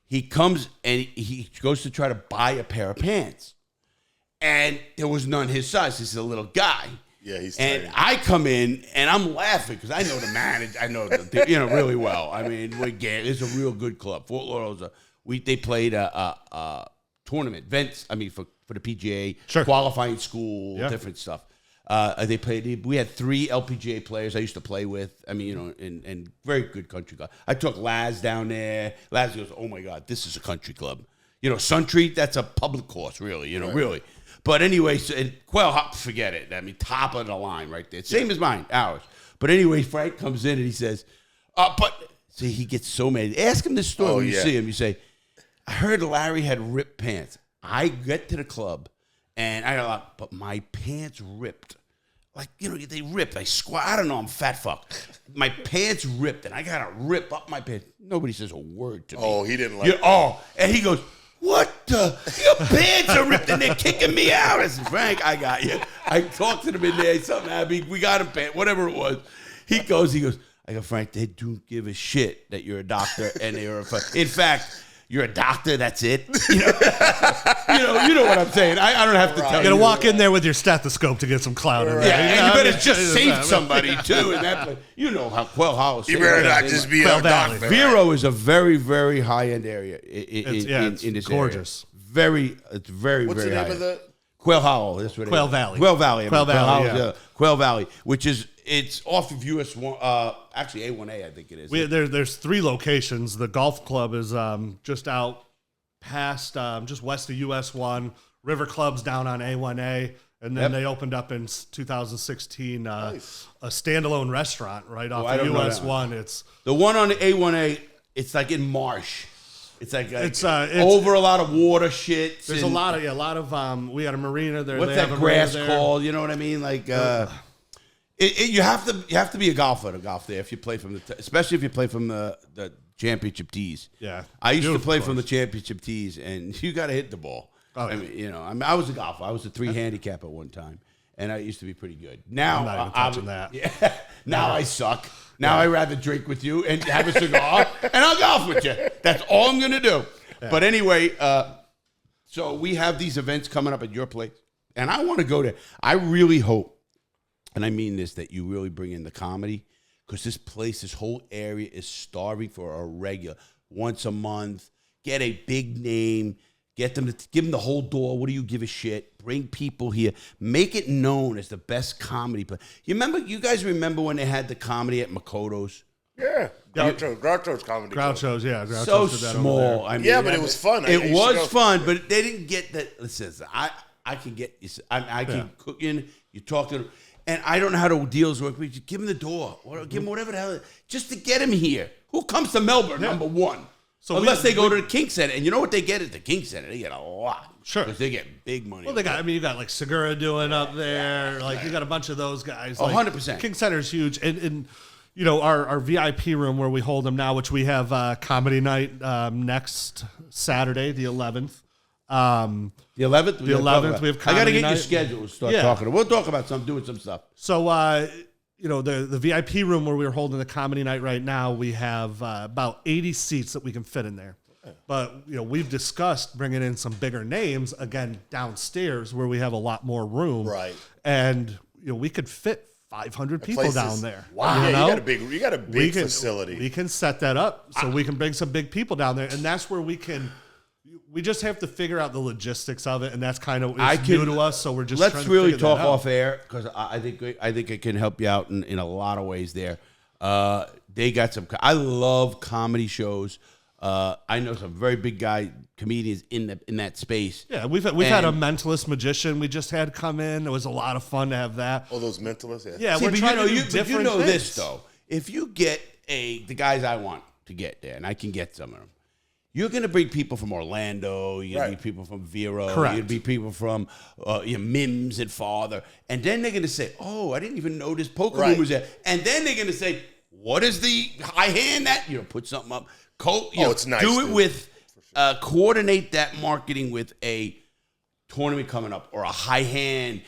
he comes and he goes to try to buy a pair of pants. And there was none his size. He's a little guy. Yeah, he's and tiny. I come in and I'm laughing because I know the manager. I know really well. I mean, it's a real good club. Fort Lauderdale's they played a tournament events. I mean, for the PGA, qualifying school, different stuff. They played. We had 3 LPGA players I used to play with. I mean, and very good country club. I took Laz down there. Laz goes, "Oh my God, this is a country club." Suntreat, that's a public course, really. Really. But anyway, Quail Hop, forget it. I mean, top of the line right there. Same as mine, ours. But anyway, Frank comes in and he says, see, he gets so mad. Ask him this story when you see him. You say, I heard Larry had ripped pants. I get to the club and I got but my pants ripped. Like, they ripped. I squat. I don't know. I'm fat fuck. My pants ripped and I got to rip up my pants. Nobody says a word to me. Oh, he didn't like it. And he goes, what the? Your pants are ripped and they're kicking me out. I said, Frank, I got you. I talked to them in there. Something happened. We got him pants, whatever it was. He goes, I go, Frank, they don't give a shit that you're a doctor and they're in fact, you're a doctor, that's it. You know what I'm saying. I don't have to tell you. You're going to walk in there with your stethoscope to get some clout in there. Yeah, and you better just save somebody, too. In that place. You know how Quail Hall is. You better not just be a doctor. Vero is a very, very high-end area in this gorgeous. Area. It's very, What's very the name high. of the? Quail Hollow. That's what it is. Quail Valley. Quail Valley. Yeah. Quail Valley, which is it's off of US 1. Actually, A1A, I think it is. There's 3 locations. The golf club is just out past, just west of US 1. River Club's down on A1A, and then they opened up in 2016 a standalone restaurant right off of US 1. It's the one on the A1A. It's like in Marsh. It's like it's over a lot of water shit. There's a lot of we had a marina there. What's that grass called? You know what I mean? Like you have to be a golfer to golf there if you play from especially if you play from the championship tees. Yeah, I used to play from the championship tees, and you got to hit the ball. Okay. I mean, I was a golfer. I was a 3 handicap at one time, and I used to be pretty good. Now I'm not even touching that. Yeah, now I suck. Now I'd rather drink with you and have a cigar, and I'll golf with you. That's all I'm going to do. Yeah. But anyway, So we have these events coming up at your place, and I want to go there. I really hope, and I mean this, that you really bring in the comedy, because this place, this whole area is starving for a regular, once a month, get a big name, get them to give them the whole door. What do you give a shit? Bring people here. Make it known as the best comedy. You guys remember when they had the comedy at Makoto's? Yeah, Groucho's comedy. Groucho's, yeah. Groucho's so did that small. I mean, yeah, but it was fun. It was fun, but they didn't get that. Listen, I can get you. I can cook in. You talk to them, and I don't know how the deals work. But you give them the door, or give them whatever the hell, just to get them here. Who comes to Melbourne? Number one. So unless they go to the King Center, and you know what they get at the King Center, they get a lot. Sure, because they get big money. Well, you got like Segura doing up there, like you got a bunch of those guys. 100%. King Center's huge, and you know our VIP room where we hold them now, which we have comedy night next Saturday, the 11th. The 11th. The 11th. We have comedy I got to get night. your schedule and start talking. We'll talk about doing some stuff. So. You know, the VIP room where we're holding the comedy night right now, we have about 80 seats that we can fit in there. But, you know, we've discussed bringing in some bigger names, again, downstairs where we have a lot more room. Right. And, you know, we could fit 500 people down there. Wow. You know? You got a big facility. We can set that up so we can bring some big people down there. And that's where we just have to figure out the logistics of it, and that's kind of new to us. So we're just let's really talk off air, because I think it can help you out in a lot of ways. There, they got some. I love comedy shows. I know some very big comedians in that space. Yeah, we've had a mentalist magician we just had come in. It was a lot of fun to have that. Oh, those mentalists. Yeah. Yeah, we're trying to do different you know things. This though. If you get the guys I want to get there, and I can get some of them. You're going to bring people from Orlando. You're going to be people from Vero. Correct. You're going to be people from Mims and Father. And then they're going to say, oh, I didn't even know this poker room was there. And then they're going to say, what is the high hand that? Put something up. It's nice. Do it with, coordinate that marketing with a tournament coming up or a high hand.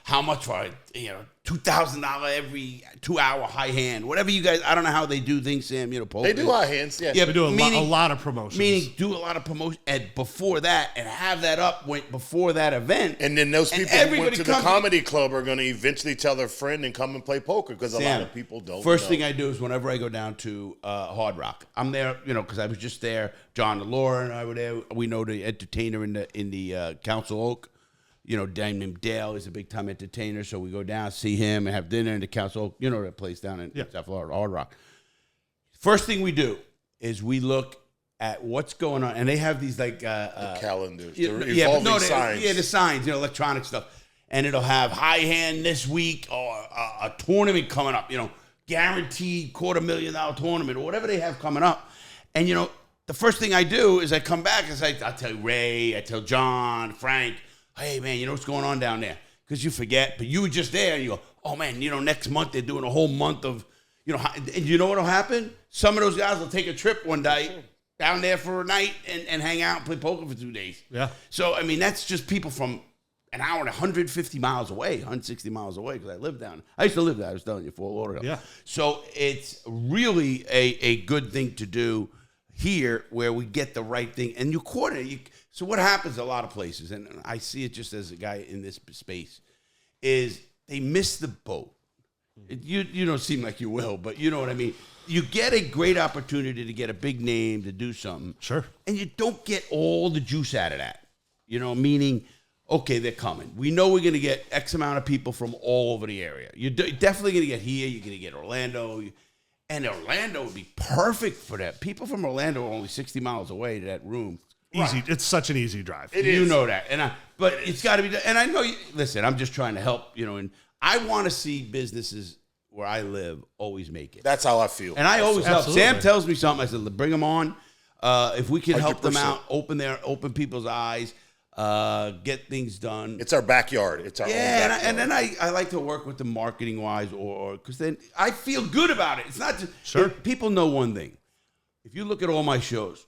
How much for a, $2,000 every 2-hour high hand, whatever you guys. I don't know how they do things, Sam. They do high hands. Yeah, we do a lot of promotions. Meaning, do a lot of promotion, and before that, and have that up before that event. And then those people who went to the comedy club are going to eventually tell their friend and come and play poker, because a lot of people don't. First thing I do is whenever I go down to Hard Rock, I'm there, because I was just there. John and Laura and I were there. We know the entertainer in the Council Oak. Dame named Dale is a big time entertainer, so we go down, see him, and have dinner in the Council. That place down in South Florida, Hard Rock. First thing we do is we look at what's going on, and they have these the calendars, signs. Yeah, the signs, electronic stuff, and it'll have high hand this week or a tournament coming up. Guaranteed $250,000 tournament or whatever they have coming up, and the first thing I do is I come back and say, I tell Ray, I tell John, Frank. Hey, man, you know what's going on down there? Because you forget, but you were just there, and you go, oh, man, next month they're doing a whole month of, and you know what will happen? Some of those guys will take a trip one day down there for a night and hang out and play poker for 2 days. Yeah. So, I mean, that's just people from an hour and 150 miles away, 160 miles away, because I live down. I used to live there. I was telling you, Fort Lauderdale. Yeah. So it's really a good thing to do here, where we get the right thing, and you coordinate. So what happens a lot of places, and I see it just as a guy in this space, is they miss the boat. You don't seem like you will, but you know what I mean. You get a great opportunity to get a big name to do something. Sure. And you don't get all the juice out of that. Meaning, okay, they're coming. We know we're going to get X amount of people from all over the area. You're definitely going to get here. You're going to get Orlando. And Orlando would be perfect for that. People from Orlando are only 60 miles away to that room. Easy. Right. It's such an easy drive. You know that. But it's got to be done. And I know, listen, I'm just trying to help, and I want to see businesses where I live always make it. That's how I feel. And I always help. Sam tells me something. I said, bring them on. If we can help them out, open people's eyes, get things done. It's our backyard. It's our own backyard. And then I like to work with them marketing wise, or because then I feel good about it. It's not just people know one thing. If you look at all my shows,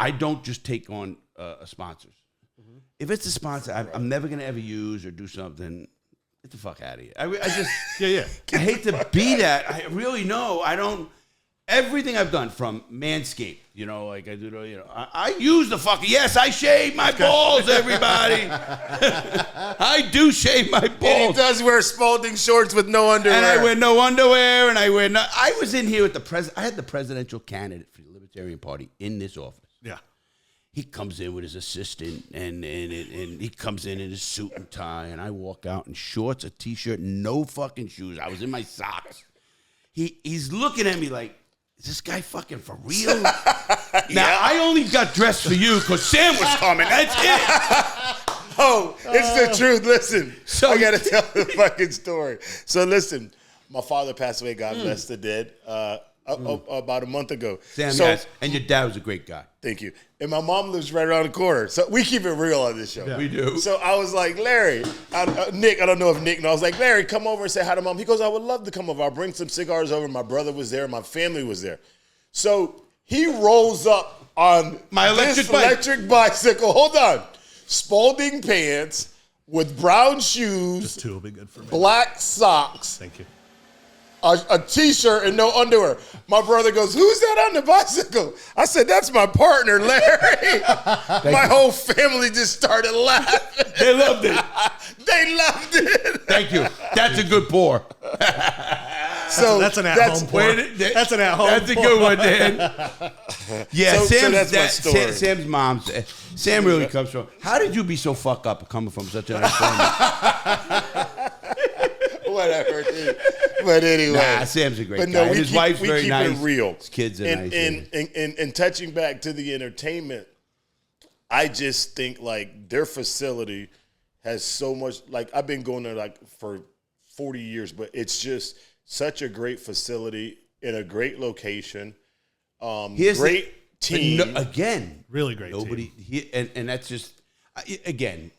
I don't just take on sponsors. Mm-hmm. If it's a sponsor I'm never going to ever use or do something, get the fuck out of here. I just I hate to be that. I really know I don't. everything I've done from Manscaped, you know, like I do, you know, I use the fucking, yes, I shave my balls, everybody. I do shave my balls. And he does wear Spalding shorts with no underwear. And I wear no underwear, and I was in here with I had the presidential candidate for the Libertarian Party in this office. Yeah. He comes in with his assistant, and he comes in his suit and tie, and I walk out in shorts, a T-shirt, no fucking shoes. I was in my socks. He's looking at me like, is this guy fucking for real? Now, I only got dressed for you because Sam was coming. That's it. Oh, it's the truth. Listen, I got to tell the fucking story. So listen, my father passed away, God bless the dead, about a month ago. Sam, yes. And your dad was a great guy. Thank you. And my mom lives right around the corner. So we keep it real on this show. Yeah. We do. So I was like, Larry, Nick, I don't know if Nick knows. I was like, Larry, come over and say hi to Mom. He goes, I would love to come over. I'll bring some cigars over. My brother was there. My family was there. So he rolls up on my electric bicycle. Hold on. Spalding pants with brown shoes. Just two will be good for me. Black socks. Thank you. A T-shirt and no underwear. My brother goes, who's that on the bicycle? I said, that's my partner, Larry. My whole family just started laughing. They loved it. They loved it. Thank you. That's a good pour. So that's an at-home pour. That's an at-home That's a good one, Dan. Yeah, so that's my story. Sam's mom. Sam really comes from. How did you be so fucked up coming from such a nice family? Whatever, dude. But anyway. Nah, Sam's a great guy. His wife's very nice. We keep it real. His kids are nice. And touching back to the entertainment, I just think, like, their facility has so much, like, I've been going there, like, for 40 years, but it's just such a great facility in a great location. Great team. Again. Really great team. And that's just, again,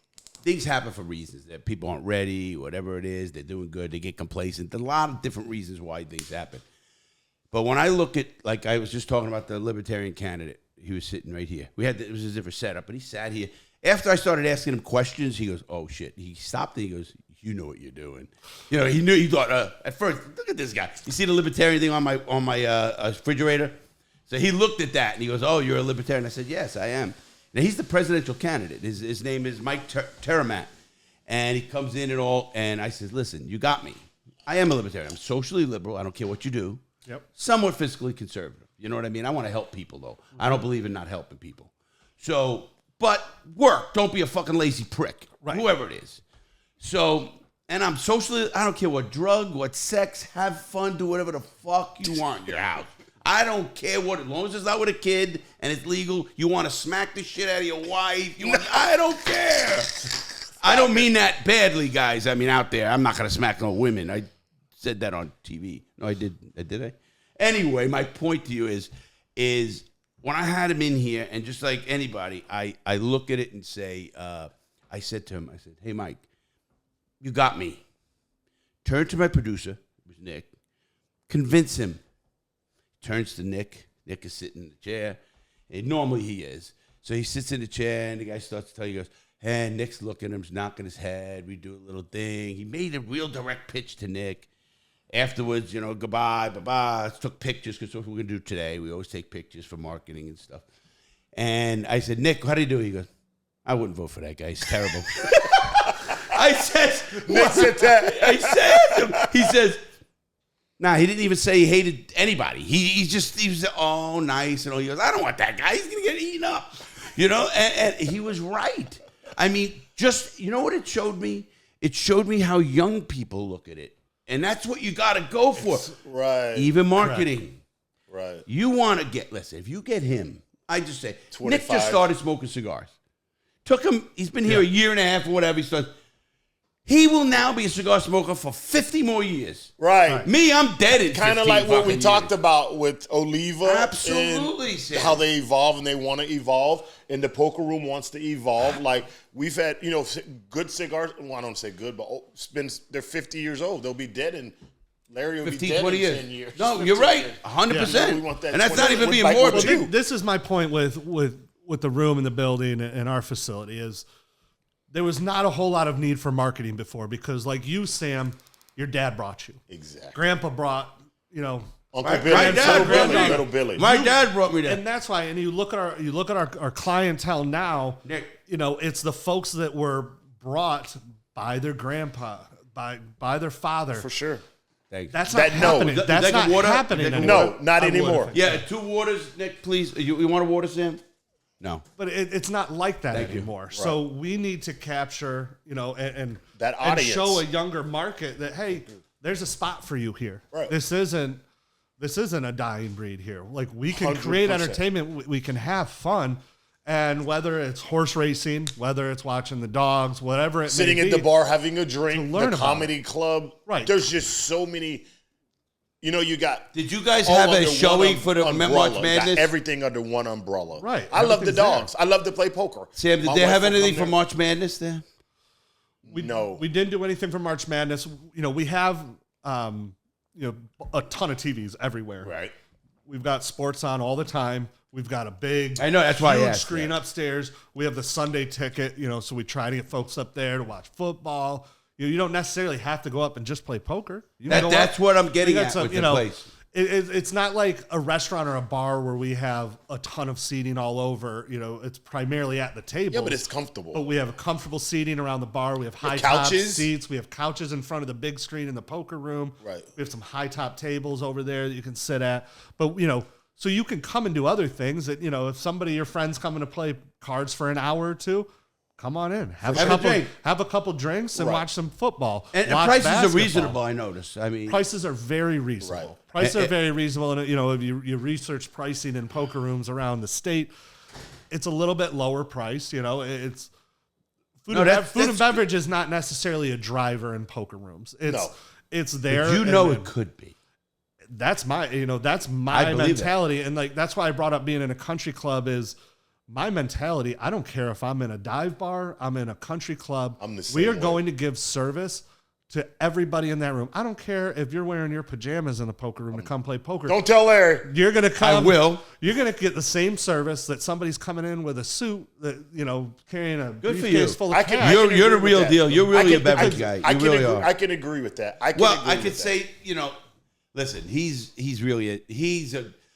things happen for reasons that people aren't ready, whatever it is, they're doing good, they get complacent. There's a lot of different reasons why things happen. But when I look at, like I was just talking about the Libertarian candidate, he was sitting right here. It was a different setup, but he sat here. After I started asking him questions, he goes, oh shit. He stopped and he goes, you know what you're doing. You know, he thought, at first, look at this guy. You see the Libertarian thing on my refrigerator? So he looked at that and he goes, oh, you're a Libertarian? I said, yes, I am. Now, he's the presidential candidate. His name is Mike Terramat. And he comes in and I said, listen, you got me. I am a libertarian. I'm socially liberal. I don't care what you do. Yep. Somewhat fiscally conservative. You know what I mean? I want to help people, though. I don't believe in not helping people. So, but work. Don't be a fucking lazy prick. Right. Whoever it is. So, and I'm socially, I don't care what drug, what sex, have fun, do whatever the fuck you want in your house. I don't care what, as long as it's not with a kid and it's legal, you want to smack the shit out of your wife. I don't care. I don't mean that badly, guys. I mean, out there, I'm not going to smack no women. I said that on TV. No, I did. Did I? Anyway, my point to you is when I had him in here, and just like anybody, I look at it and say, I said to him, hey, Mike, you got me. Turn to my producer, it was Nick, convince him. Turns to Nick. Nick is sitting in the chair. And normally he is. So he sits in the chair, and the guy starts to tell you, he goes, hey, Nick's looking at him, he's knocking his head. We do a little thing. He made a real direct pitch to Nick. Afterwards, you know, goodbye, bye-bye. Took pictures, because that's what we're going to do today. We always take pictures for marketing and stuff. And I said, Nick, how do you do? He goes, I wouldn't vote for that guy. He's terrible. I said, Nick said that. I said to him, he says, nah, he didn't even say he hated anybody. He was oh, nice. And all. He goes, I don't want that guy. He's going to get eaten up. You know, and he was right. I mean, just, you know what it showed me? It showed me how young people look at it. And that's what you got to go for. Right. Even marketing. Right. You want to listen, if you get him, I just say, 25. Nick just started smoking cigars. Took him, he's been here a year and a half or whatever. He will now be a cigar smoker for 50 more years. Right. Me, I'm dead in kind of like what we talked about with Oliva. Absolutely, and how they evolve and they want to evolve. And the poker room wants to evolve. Like, we've had, you know, good cigars. Well, I don't say good, but they're 50 years old. They'll be dead in, Larry will 15, be dead 20 in years. 10 years. No, you're right. 100%. Yeah, we want that, and that's not even being morbid. Well, this is my point with the room and the building and our facility is there was not a whole lot of need for marketing before because, like you, Sam, your dad brought you. Exactly. Grandpa brought, you know, Uncle Billy, Little Billy. My dad brought me there. And that's why. And you look at our clientele now. Nick. You know, it's the folks that were brought by their grandpa, by their father. For sure. That's not happening. That's not happening. No, not anymore. Yeah, 2 waters, Nick, please. You want a water, Sam? No. But it's not like that Thank anymore. Right. So we need to capture, and that audience. And show a younger market that, hey, there's a spot for you here. Right. This isn't a dying breed here. Like, we can 100%. create entertainment. We can have fun. And whether it's horse racing, whether it's watching the dogs, whatever it sitting may be, at the bar having a drink, learn the about comedy club. Right. There's just so many. You know, you got. Did you guys have a showing for the March Madness? Got everything under one umbrella. Right. I love the Everything's dogs. I love to play poker. Sam, did they have anything for March Madness there? No. We didn't do anything for March Madness. You know, we have a ton of TVs everywhere. Right. We've got sports on all the time. We've got a big, I know, that's why I huge asked, screen upstairs. We have the Sunday ticket, so we try to get folks up there to watch football. You don't necessarily have to go up and just play poker. That's what I'm getting at with the place. It's not like a restaurant or a bar where we have a ton of seating all over. It's primarily at the table. Yeah, but it's comfortable. But we have a comfortable seating around the bar. We have high top seats. We have couches in front of the big screen in the poker room. Right. We have some high top tables over there that you can sit at. But so you can come and do other things that if your friend's coming to play cards for an hour or two, come on in, have a couple drinks and watch some football. And prices are reasonable. I notice. I mean, prices are very reasonable. Right. Prices are very reasonable, and if you research pricing in poker rooms around the state, it's a little bit lower priced. It's food and beverage is not necessarily a driver in poker rooms. It's there. But it could be. That's my mentality, and that's why I brought up being in a country club is. My mentality, I don't care if I'm in a dive bar, I'm in a country club. We are going to give service to everybody in that room. I don't care if you're wearing your pajamas in the poker room to come play poker. Don't tell Larry. You're going to come. I will. You're going to get the same service that somebody's coming in with a suit that, carrying a Good briefcase full of cash. You're the real deal. You're really a beverage guy. You really are. I can agree with that. I could say, listen,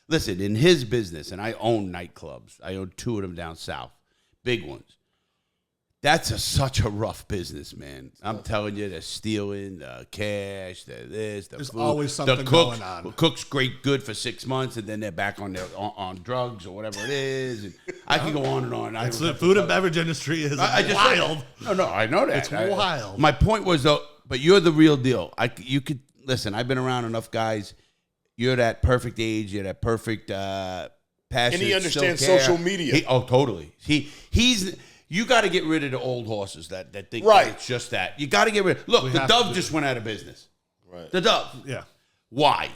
listen, in his business, and I own nightclubs. I own 2 of them down south, big ones. That's such a rough business, man. I'm telling you, they're stealing the cash, the There's food. always something going on. The cook's good for 6 months, and then they're back on drugs or whatever it is. And I can go on and on. The food and beverage industry is wild. No, I know that. It's wild. My point was, though, but you're the real deal. You could listen. I've been around enough guys. You're that perfect age. You're that perfect passion. And he understands social media. Totally. He's. You got to get rid of the old horses that think right. That it's just that. You got to get rid of. Look, the Dove just went out of business. Right. The Dove. Yeah. Why?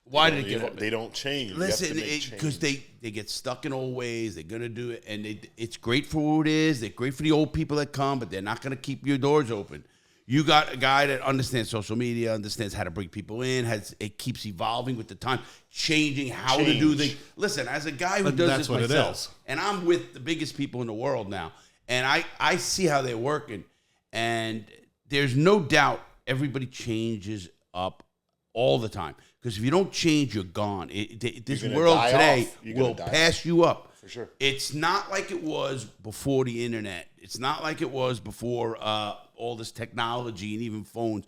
Why did it get? They don't change. Listen, because they get stuck in old ways. They're gonna do it, and it's great for who it is. They're great for the old people that come, but they're not gonna keep your doors open. You got a guy that understands social media, understands how to bring people in. It keeps evolving with the time, changing how to do things. Listen, as a guy who does this myself, and I'm with the biggest people in the world now, and I see how they're working, and there's no doubt everybody changes up all the time. Because if you don't change, you're gone. This world today will pass you up. For sure. It's not like it was before the internet. It's not like it was before all this technology and even phones.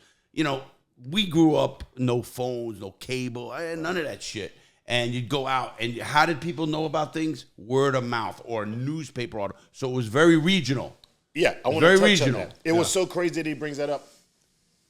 We grew up, no phones, no cable, none of that shit. And you'd go out, and how did people know about things? Word of mouth or newspaper article. So it was very regional. Yeah, I want to touch on that. It was so crazy that he brings that up.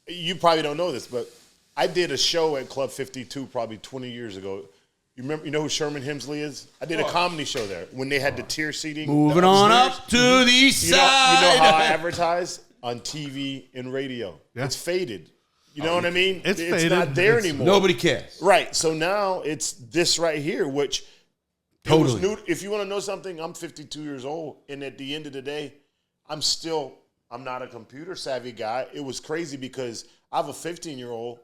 You probably don't know this, but I did a show at Club 52 probably 20 years ago. You know who Sherman Hemsley is? I did a comedy show there when they had the tier seating. Moving on up to the east side. You know how I advertise? On TV and radio. Yeah. It's faded. You know what I mean? It's faded. Not there anymore. Nobody cares. Right. So now it's this right here, which totally. New. If you want to know something, I'm 52 years old, and at the end of the day, I'm not a computer savvy guy. It was crazy because I have a 15-year-old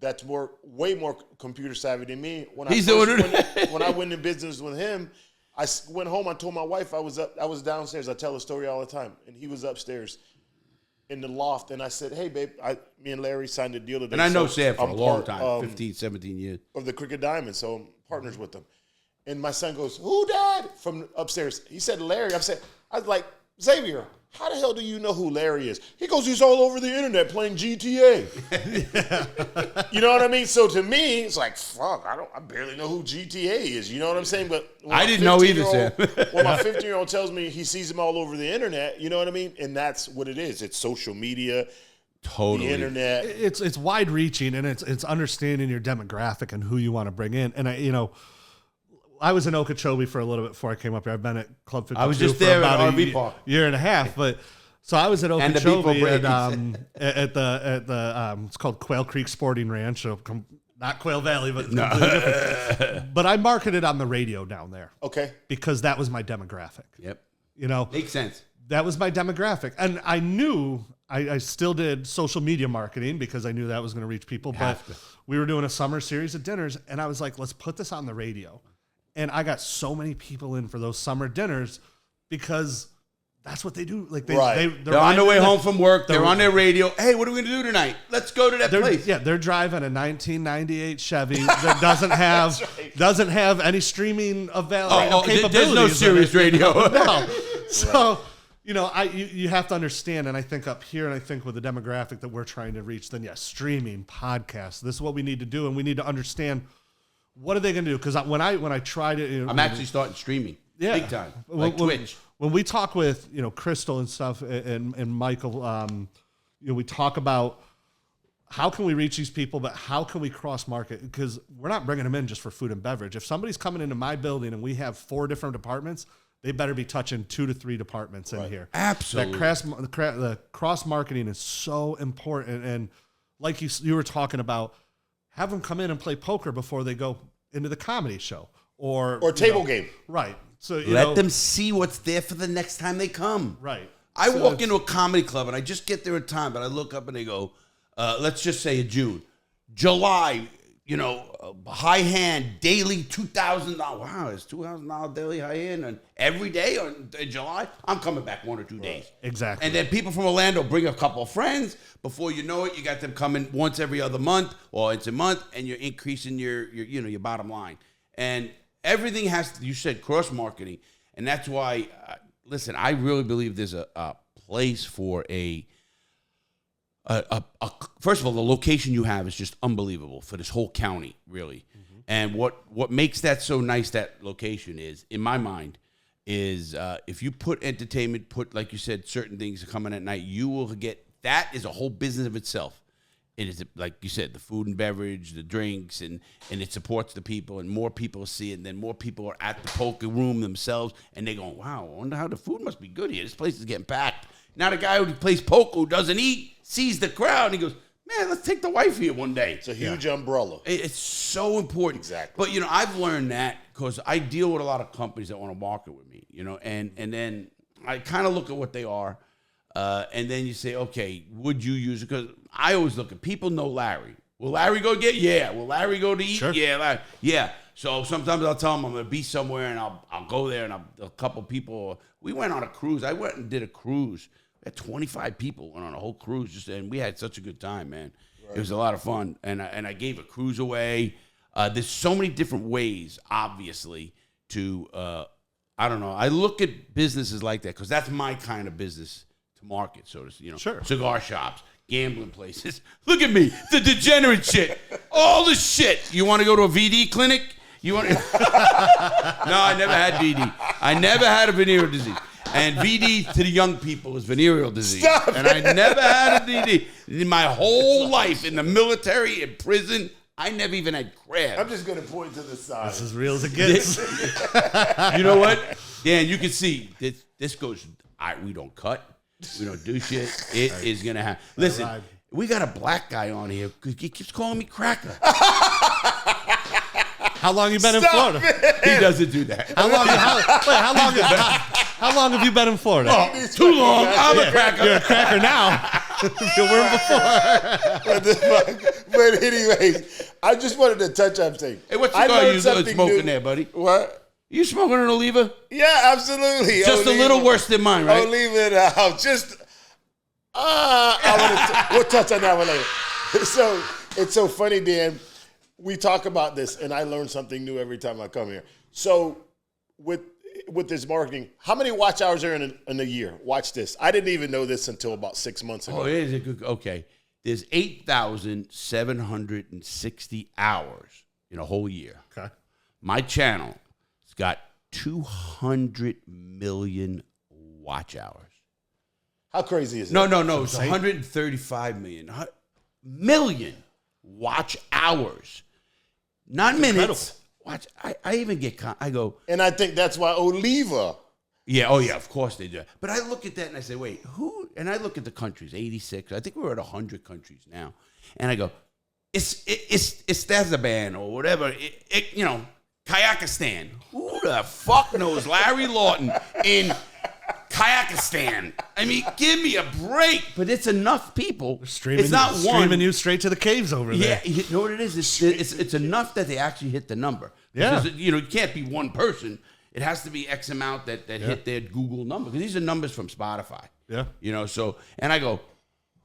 that's way more computer savvy than me. When I went in business with him, I went home. I told my wife I was downstairs. I tell the story all the time, and he was upstairs. in the loft, and I said, hey, babe, me and Larry signed a deal today. And I know Sam for a long time, 15, 17 years. Of the Cricket Diamond, so I'm partners with them. And my son goes, who, Dad? From upstairs. He said, Larry. I was like, Xavier, how the hell do you know who Larry is? He goes, he's all over the internet playing GTA. You know what I mean? So to me, it's like, fuck, I barely know who GTA is. You know what I'm saying? But I didn't know either, Sam. When my 15-year-old tells me he sees him all over the internet, you know what I mean? And that's what it is. It's social media, totally, the internet. It's wide reaching, and it's understanding your demographic and who you want to bring in. And I was in Okeechobee for a little bit before I came up here. I've been at Club 52 I was just for there about at a RV Park. year and a half. But so I was at And the beef Okeechobee O'Brady's. at the it's called Quail Creek Sporting Ranch. So not Quail Valley, but completely different. But I marketed on the radio down there. Okay. Because that was my demographic. Yep. Makes sense. That was my demographic. And I knew I still did social media marketing because I knew that was going to reach people. But we were doing a summer series of dinners, and I was like, let's put this on the radio. And I got so many people in for those summer dinners because that's what they do. Like they're on their way home from work. They're on their radio. Hey, what are we going to do tonight? Let's go to that place. Yeah, they're driving a 1998 Chevy that doesn't have any streaming available capabilities. There's no Sirius radio. No. So, you have to understand, and I think up here, and I think with the demographic that we're trying to reach, then yes, streaming, podcasts. This is what we need to do, and we need to understand. What are they going to do? Because when I tried it, I'm actually starting streaming, big time, like Twitch. When we talk with Crystal and stuff and Michael, we talk about how can we reach these people, but how can we cross market? Because we're not bringing them in just for food and beverage. If somebody's coming into my building and we have 4 different departments, they better be touching 2 to 3 departments in here. Absolutely, the cross marketing is so important. And like you were talking about. Have them come in and play poker before they go into the comedy show or table game. Right. So let them see what's there for the next time they come. Right. I walk into a comedy club and I just get there in time, but I look up and they go, let's just say June, July, high hand daily $2,000. Wow, it's $2,000 daily high hand, and every day in July, I'm coming back 1 or 2 days. Exactly. And then people from Orlando bring a couple of friends. Before you know it, you got them coming once every other month, or it's a month, and you're increasing your bottom line. And everything has to. You said cross marketing, and that's why. Listen, I really believe there's a place for first of all, the location you have is just unbelievable for this whole county, really. Mm-hmm. And what makes that so nice, that location is, in my mind, is if you put entertainment, like you said, certain things coming at night, you will get, that is a whole business of itself. It is, like you said, the food and beverage, the drinks, and it supports the people, and more people see it, and then more people are at the poker room themselves, and they go, wow, I wonder how the food must be good here. This place is getting packed. Now the guy who plays poker, who doesn't eat, sees the crowd, and he goes, man, let's take the wife here one day. It's a huge umbrella. It's so important. Exactly. But, I've learned that because I deal with a lot of companies that want to market with me, and then I kind of look at what they are, and then you say, okay, would you use it? Because I always look at, people know Larry. Will Larry go get? Yeah. Will Larry go to eat? Sure. Yeah. Larry. Yeah. So sometimes I'll tell him I'm going to be somewhere, and I'll go there, and a couple people. We went on a cruise. I went and did a cruise. We had 25 people went on a whole cruise, and we had such a good time, man. Right. It was a lot of fun, and I gave a cruise away. There's so many different ways, obviously, to I don't know. I look at businesses like that because that's my kind of business to market. So to Sure. Cigar shops, gambling places. Look at me, the degenerate shit, all the shit. You want to go to a VD clinic? You want? No, I never had VD. I never had a venereal disease. And VD to the young people is venereal disease. And I never had a VD. In my whole life, in the military, in prison, I never even had crabs. I'm just going to point to the side. This is real as it gets. You know what? Dan, you can see, this goes, we don't cut. We don't do shit. It is going to happen. Listen, we got a black guy on here because he keeps calling me cracker. How long you been in Florida? He doesn't do that. How long have you been in Florida? Oh, too long. I'm a cracker. You're a cracker now. You weren't before. What the fuck? But anyways, I just wanted to touch on something. Hey, what cigar you smoking there, buddy? What? You smoking an Oliva? Yeah, absolutely. Just a little worse than mine, right? Oliva in the house. Just We'll touch on that one later. So it's so funny, Dan. We talk about this, and I learn something new every time I come here. So with this marketing, how many watch hours are in a year? Watch this. I didn't even know this until about 6 months ago. Oh, it is a good. Okay, there's 8,760 hours in a whole year. Okay. My channel has got 200 million watch hours. How crazy is it? No. It's 135 million watch hours, not minutes. Watch. I even get. I go. And I think that's why Oliva. Yeah. Oh yeah. Of course they do. But I look at that and I say, wait, who? And I look at the countries. 86. I think we're at 100 countries now. And I go, it's Stazaban or whatever. Kyrgyzstan. Who the fuck knows Larry Lawton in Kyrgyzstan? I mean, give me a break. But it's enough people. It's not one streaming you straight to the caves over there. Yeah, you know what it is? It's enough that they actually hit the number. Yeah. Because, it can't be one person. It has to be X amount that hit their Google number. Because these are numbers from Spotify. Yeah. And I go,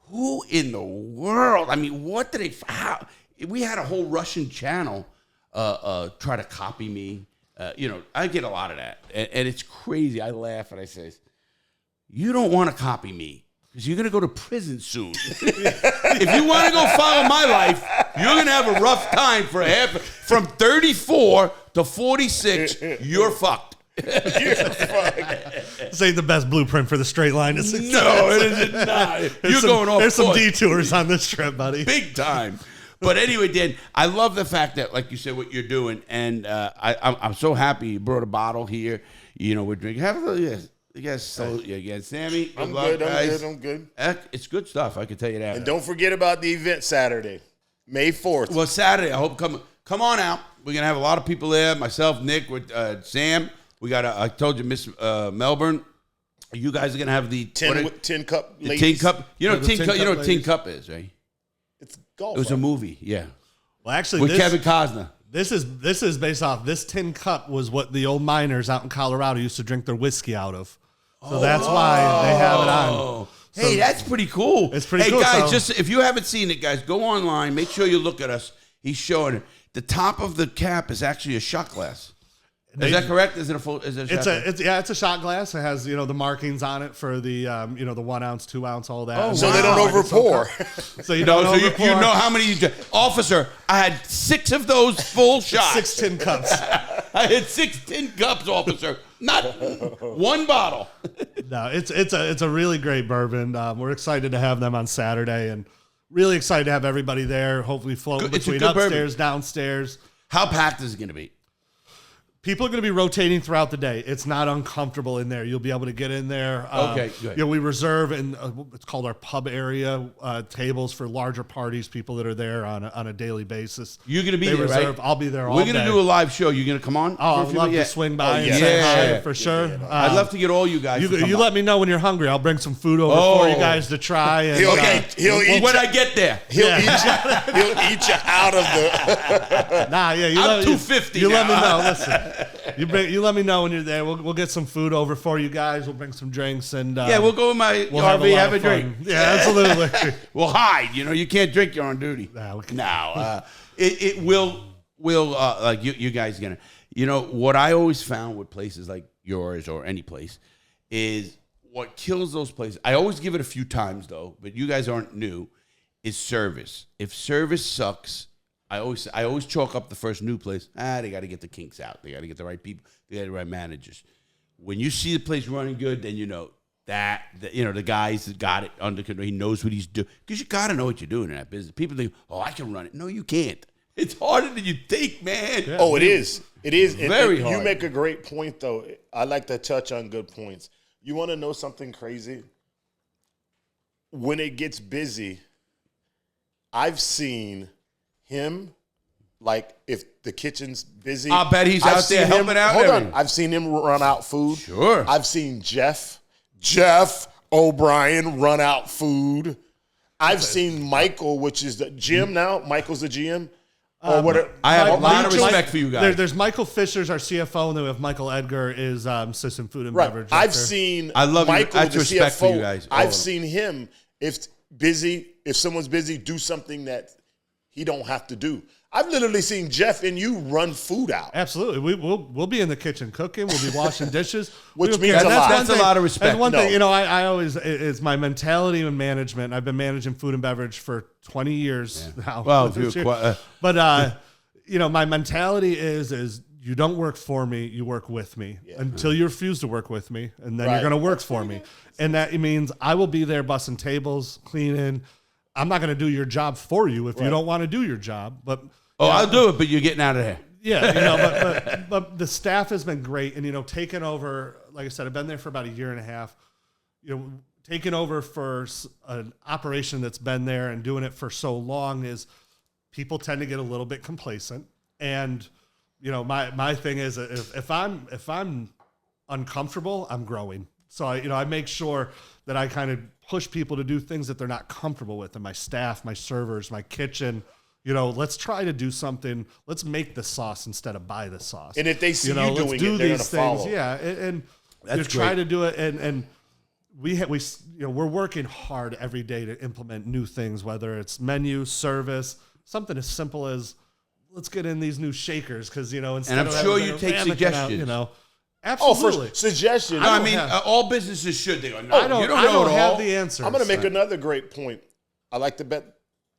who in the world? I mean, what did they, how? We had a whole Russian channel try to copy me. I get a lot of that. And it's crazy. I laugh and I say, you don't want to copy me because you're going to go to prison soon. If you want to go follow my life, you're going to have a rough time from 34 to 46, you're fucked. This ain't the best blueprint for the straight line to success. No, it is not. You're going off. There's some detours on this trip, buddy. Big time. But anyway, Dan, I love the fact that, like you said, what you're doing, and I'm so happy you brought a bottle here. We're drinking. Have a little, yes. So again, Sammy. I'm good. It's good stuff. I can tell you that. And don't forget about the event Saturday, May 4th. Well, Saturday. I hope come on out. We're gonna have a lot of people there. Myself, Nick, with Sam. We got. I told you, Miss Melbourne. You guys are gonna have the 10 cup. The tin cup. Tin cup. You know what tin cup is, right? It's golf. It was a movie. Yeah. Well, actually, with Kevin Costner. This is based off. This tin cup was what the old miners out in Colorado used to drink their whiskey out of. So that's why they have it on. Hey, that's pretty cool. It's pretty cool. Hey, guys, just if you haven't seen it, guys, go online. Make sure you look at us. He's showing it. The top of the cap is actually a shot glass. Is that correct? Is it a full? Is it a shot glass? It's a shot glass. It has the markings on it for the the 1 ounce, 2 ounce, all that. Oh, so they don't overpour. So you don't overpour. You know how many? Officer, I had 6 of those full shots. 6 tin cups. I had 6 tin cups, officer. Not one bottle. No, it's a really great bourbon. We're excited to have them on Saturday, and really excited to have everybody there. Hopefully, floating between upstairs, downstairs. How packed is it going to be? People are going to be rotating throughout the day. It's not uncomfortable in there. You'll be able to get in there. Okay, good. We reserve in it's called our pub area tables for larger parties. People that are there on a daily basis. You're going to be there, right? I'll be there all day. We're going to do a live show. You're going to come on? Oh, I'd love to swing by and say hi for sure. I'd love to get all you guys. You let me know when you're hungry. I'll bring some food over for you guys to try. And, he'll eat when I get there. He'll eat you out of the. I'm 250. You let me know. Listen. You let me know when you're there. We'll get some food over for you guys. We'll bring some drinks and we'll go in my RV, have a drink. Yeah, absolutely. We'll hide. You can't drink. You're on duty. It will like you guys gonna. What I always found with places like yours or any place is what kills those places. I always give it a few times though, but you guys aren't new. Is service. If service sucks. I always chalk up the first new place. They got to get the kinks out. They got to get the right people. They got the right managers. When you see the place running good, then you know that the guys that got it under control. He knows what he's doing because you got to know what you're doing in that business. People think, I can run it. No, you can't. It's harder than you think, man. Yeah. Oh, it is. It is very hard. You make a great point, though. I like to touch on good points. You want to know something crazy? When it gets busy, I've seen him, like if the kitchen's busy. I bet he's out there helping out. Hold on. I've seen him run out food. Sure. I've seen Jeff O'Brien run out food. I've seen Michael, which is the GM now. Michael's the GM. I have a lot of respect for you guys. There's Michael Fisher's our CFO, and then we have Michael Edgar is assistant food and beverage. I've seen I love Michael, you. I have the respect CFO. for you guys. I've seen him If someone's busy, do something that he don't have to do. I've literally seen Jeff and you run food out. Absolutely. We'll be in the kitchen cooking. We'll be washing dishes. Which means a lot. That's a lot of respect. And one thing, I always, it's my mentality in management. I've been managing food and beverage for 20 years now. Well, my mentality is you don't work for me, you work with me until you refuse to work with me, and then you're going to work for me. And that means I will be there bussing tables, cleaning. I'm not going to do your job for you if you don't want to do your job. But I'll do it, but you're getting out of here. Yeah, but the staff has been great, and taking over. Like I said, I've been there for about a year and a half. Taking over for an operation that's been there and doing it for so long is people tend to get a little bit complacent. And my thing is if I'm uncomfortable, I'm growing. So I make sure that I kind of push people to do things that they're not comfortable with, and my staff, my servers, my kitchen. Let's try to do something. Let's make the sauce instead of buy the sauce. And if they see you doing it, they're going to follow. Yeah, and try to do it. And we're working hard every day to implement new things, whether it's menu, service, something as simple as let's get in these new shakers because instead. And I'm sure you take suggestions. Absolutely. For suggestions. All businesses should. They go, no, I don't have the answers. I'm going to make another great point. I like to bet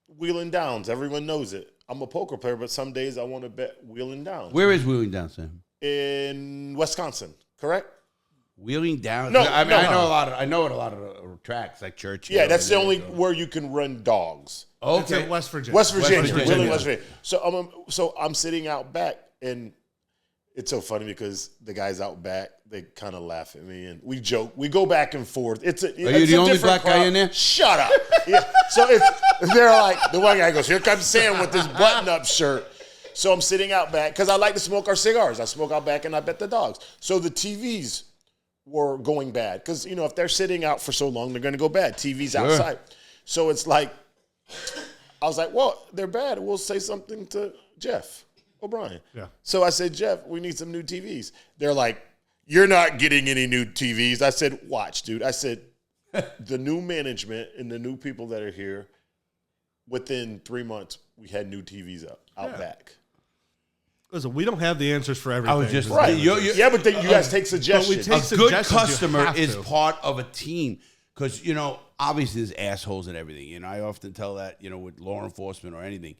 Wheeling Downs. Everyone knows it. I'm a poker player, but some days I want to bet Wheeling Downs. Where is Wheeling Downs, Sam? In Wisconsin, correct? Wheeling Downs? No, I know a lot of tracks like Church. Yeah, that's the only where you can run dogs. Okay. It's in West Virginia. West Virginia. Wheeling, West Virginia. So I'm sitting out back, and it's so funny because the guys out back, they kind of laugh at me, and we joke. We go back and forth. Are you the only black guy in there? Shut up. Yeah. So they're like, the one guy goes, here comes Sam with his button-up shirt. So I'm sitting out back because I like to smoke our cigars. I smoke out back, and I bet the dogs. So the TVs were going bad because, if they're sitting out for so long, they're going to go bad. TVs outside. So it's like, I was like, well, they're bad. We'll say something to Jeff O'Brien. Yeah. So I said, Jeff, we need some new TVs. They're like, you're not getting any new TVs. I said, watch, dude. I said, the new management and the new people that are here, within 3 months, we had new TVs out back. Listen, we don't have the answers for everything. I was just right. But then you guys take suggestions. A good customer is part of a team because, obviously there's assholes and everything. I often tell that, with law enforcement or anything.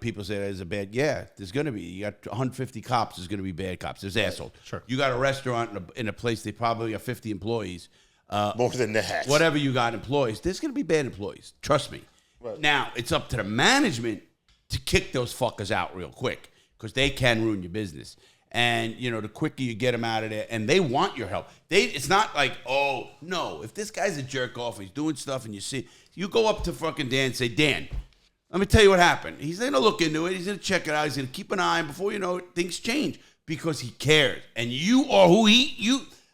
People say there's a bad. Yeah, there's going to be. You got 150 cops. There's going to be bad cops. There's assholes. Sure. You got a restaurant in a place. They probably have 50 employees. More than that. Whatever you got employees. There's going to be bad employees. Trust me. Right. Now, it's up to the management to kick those fuckers out real quick because they can ruin your business. And, the quicker you get them out of there, and they want your help. It's not like, oh, no. If this guy's a jerk off, he's doing stuff, and you go up to fucking Dan and say, Dan, let me tell you what happened. He's going to look into it. He's going to check it out. He's going to keep an eye. And before you know it, things change because he cares. And you are who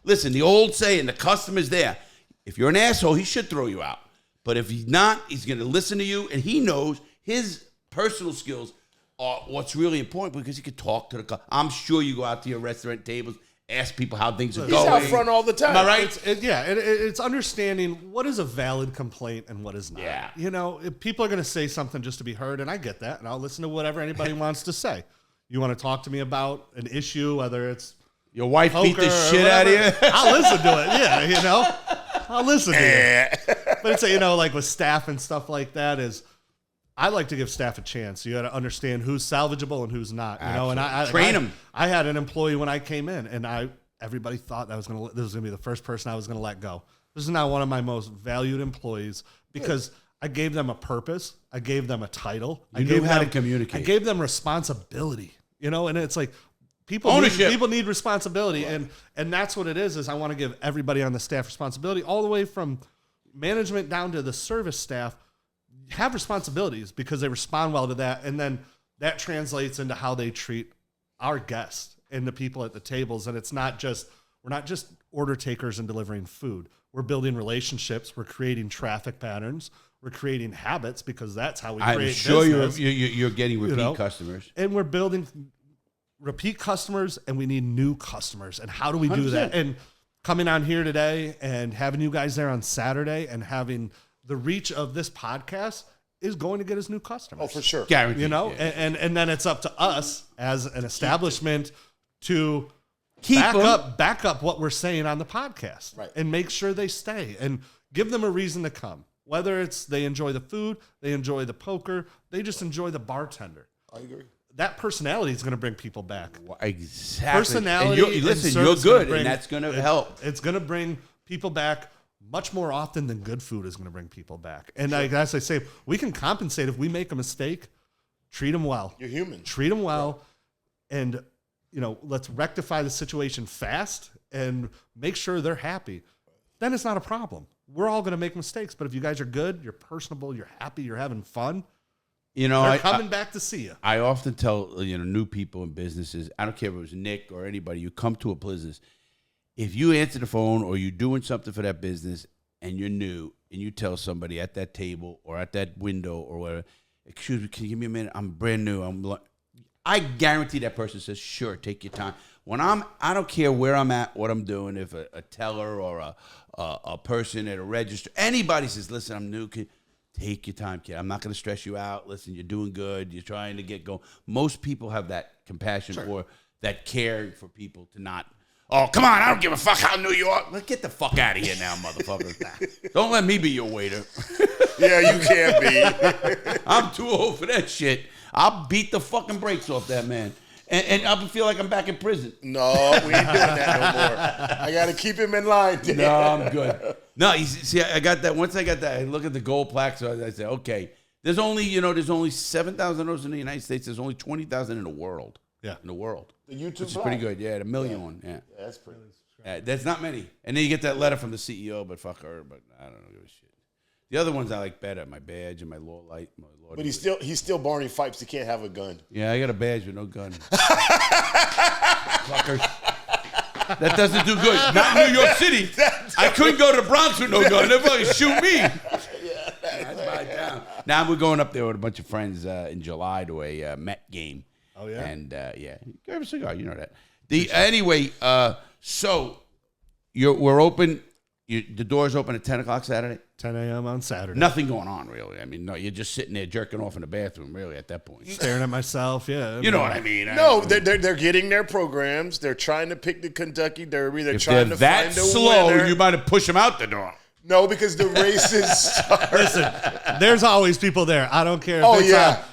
listen, the old saying, the customer's there. If you're an asshole, he should throw you out. But if he's not, he's going to listen to you. And he knows his personal skills are what's really important because he could talk to the I'm sure you go out to your restaurant tables, ask people how things are going. He's out front all the time. Am I right? It's understanding what is a valid complaint and what is not. Yeah. If people are going to say something just to be heard, and I get that, and I'll listen to whatever anybody wants to say. You want to talk to me about an issue, whether it's your wife beat the shit out of you? I'll listen to it. Yeah, I'll listen to you. But it's like with staff and stuff like that is I like to give staff a chance. You got to understand who's salvageable and who's not. And I train them. I had an employee when I came in, and everybody thought this was going to be the first person I was going to let go. This is now one of my most valued employees because I gave them a purpose. I gave them a title. I knew how to communicate. I gave them responsibility. And it's like people need responsibility, and that's what it is I want to give everybody on the staff responsibility, all the way from management down to the service staff. Have responsibilities because they respond well to that, and then that translates into how they treat our guests and the people at the tables. And we're not just order takers and delivering food. We're building relationships. We're creating traffic patterns. We're creating habits because that's how we create business. I'm sure you're getting repeat customers, and we're building repeat customers, and we need new customers. And how do we do 100%. That? And coming on here today and having you guys there on Saturday and having the reach of this podcast is going to get us new customers. Oh, for sure. Guaranteed. You know, and then it's up to us as an establishment to back up what we're saying on the podcast, right, and make sure they stay and give them a reason to come. Whether it's they enjoy the food, they enjoy the poker, they just enjoy the bartender. I agree. That personality is going to bring people back. Exactly. Personality. You're good, and that's going to help. It's going to bring people back much more often than good food is going to bring people back. And as I say, we can compensate if we make a mistake. Treat them well. You're human. Treat them well, and let's rectify the situation fast and make sure they're happy. Then it's not a problem. We're all going to make mistakes, but if you guys are good, you're personable, you're happy, you're having fun. They're coming back to see you. I often tell new people in businesses. I don't care if it was Nick or anybody. You come to a business. If you answer the phone or you're doing something for that business and you're new and you tell somebody at that table or at that window or whatever, excuse me, can you give me a minute? I'm brand new. I guarantee that person says, sure, take your time. I don't care where I'm at, what I'm doing. If a teller or a person at a register, anybody says, listen, I'm new, take your time, kid. I'm not going to stress you out. Listen, you're doing good. You're trying to get going. Most people have that compassion or that care for people to not, oh, come on, I don't give a fuck how New York. Let's get the fuck out of here now, motherfucker. Don't let me be your waiter. Yeah, you can't be. I'm too old for that shit. I'll beat the fucking brakes off that man. And I'll feel like I'm back in prison. No, we ain't doing that no more. I got to keep him in line. No, I'm good. No, see, I got that. Once I got that, I look at the gold plaque, so I say, okay, there's only 7,000 of those in the United States. There's only 20,000 in the world. Yeah. In the world. The YouTube Which is pretty good. Yeah, the million one. Yeah. That's pretty. That's not many. And then you get that letter from the CEO, but fuck her. But I don't know, give a shit. The other ones I like better, my badge and my law light. But he's still Barney Fipes. He can't have a gun. Yeah, I got a badge with no gun. Fuckers. That doesn't do good. Not New York City. I couldn't go to the Bronx with no gun. They'll fucking shoot me. That's my town. Now we're going up there with a bunch of friends in July to a Met game. Oh yeah. And yeah, grab a cigar. You know that. Anyway, so we're open. The doors open at 10 o'clock Saturday. 10 a.m. on Saturday. Nothing going on, really. I mean, no, you're just sitting there jerking off in the bathroom, really, at that point. Staring at myself, yeah. You know what I mean? No, they're getting their programs. They're trying to pick the Kentucky Derby. They're trying to that find a slow, winner. you might have pushed them out the door. No, because the races start. Listen, there's always people there. I don't care if it's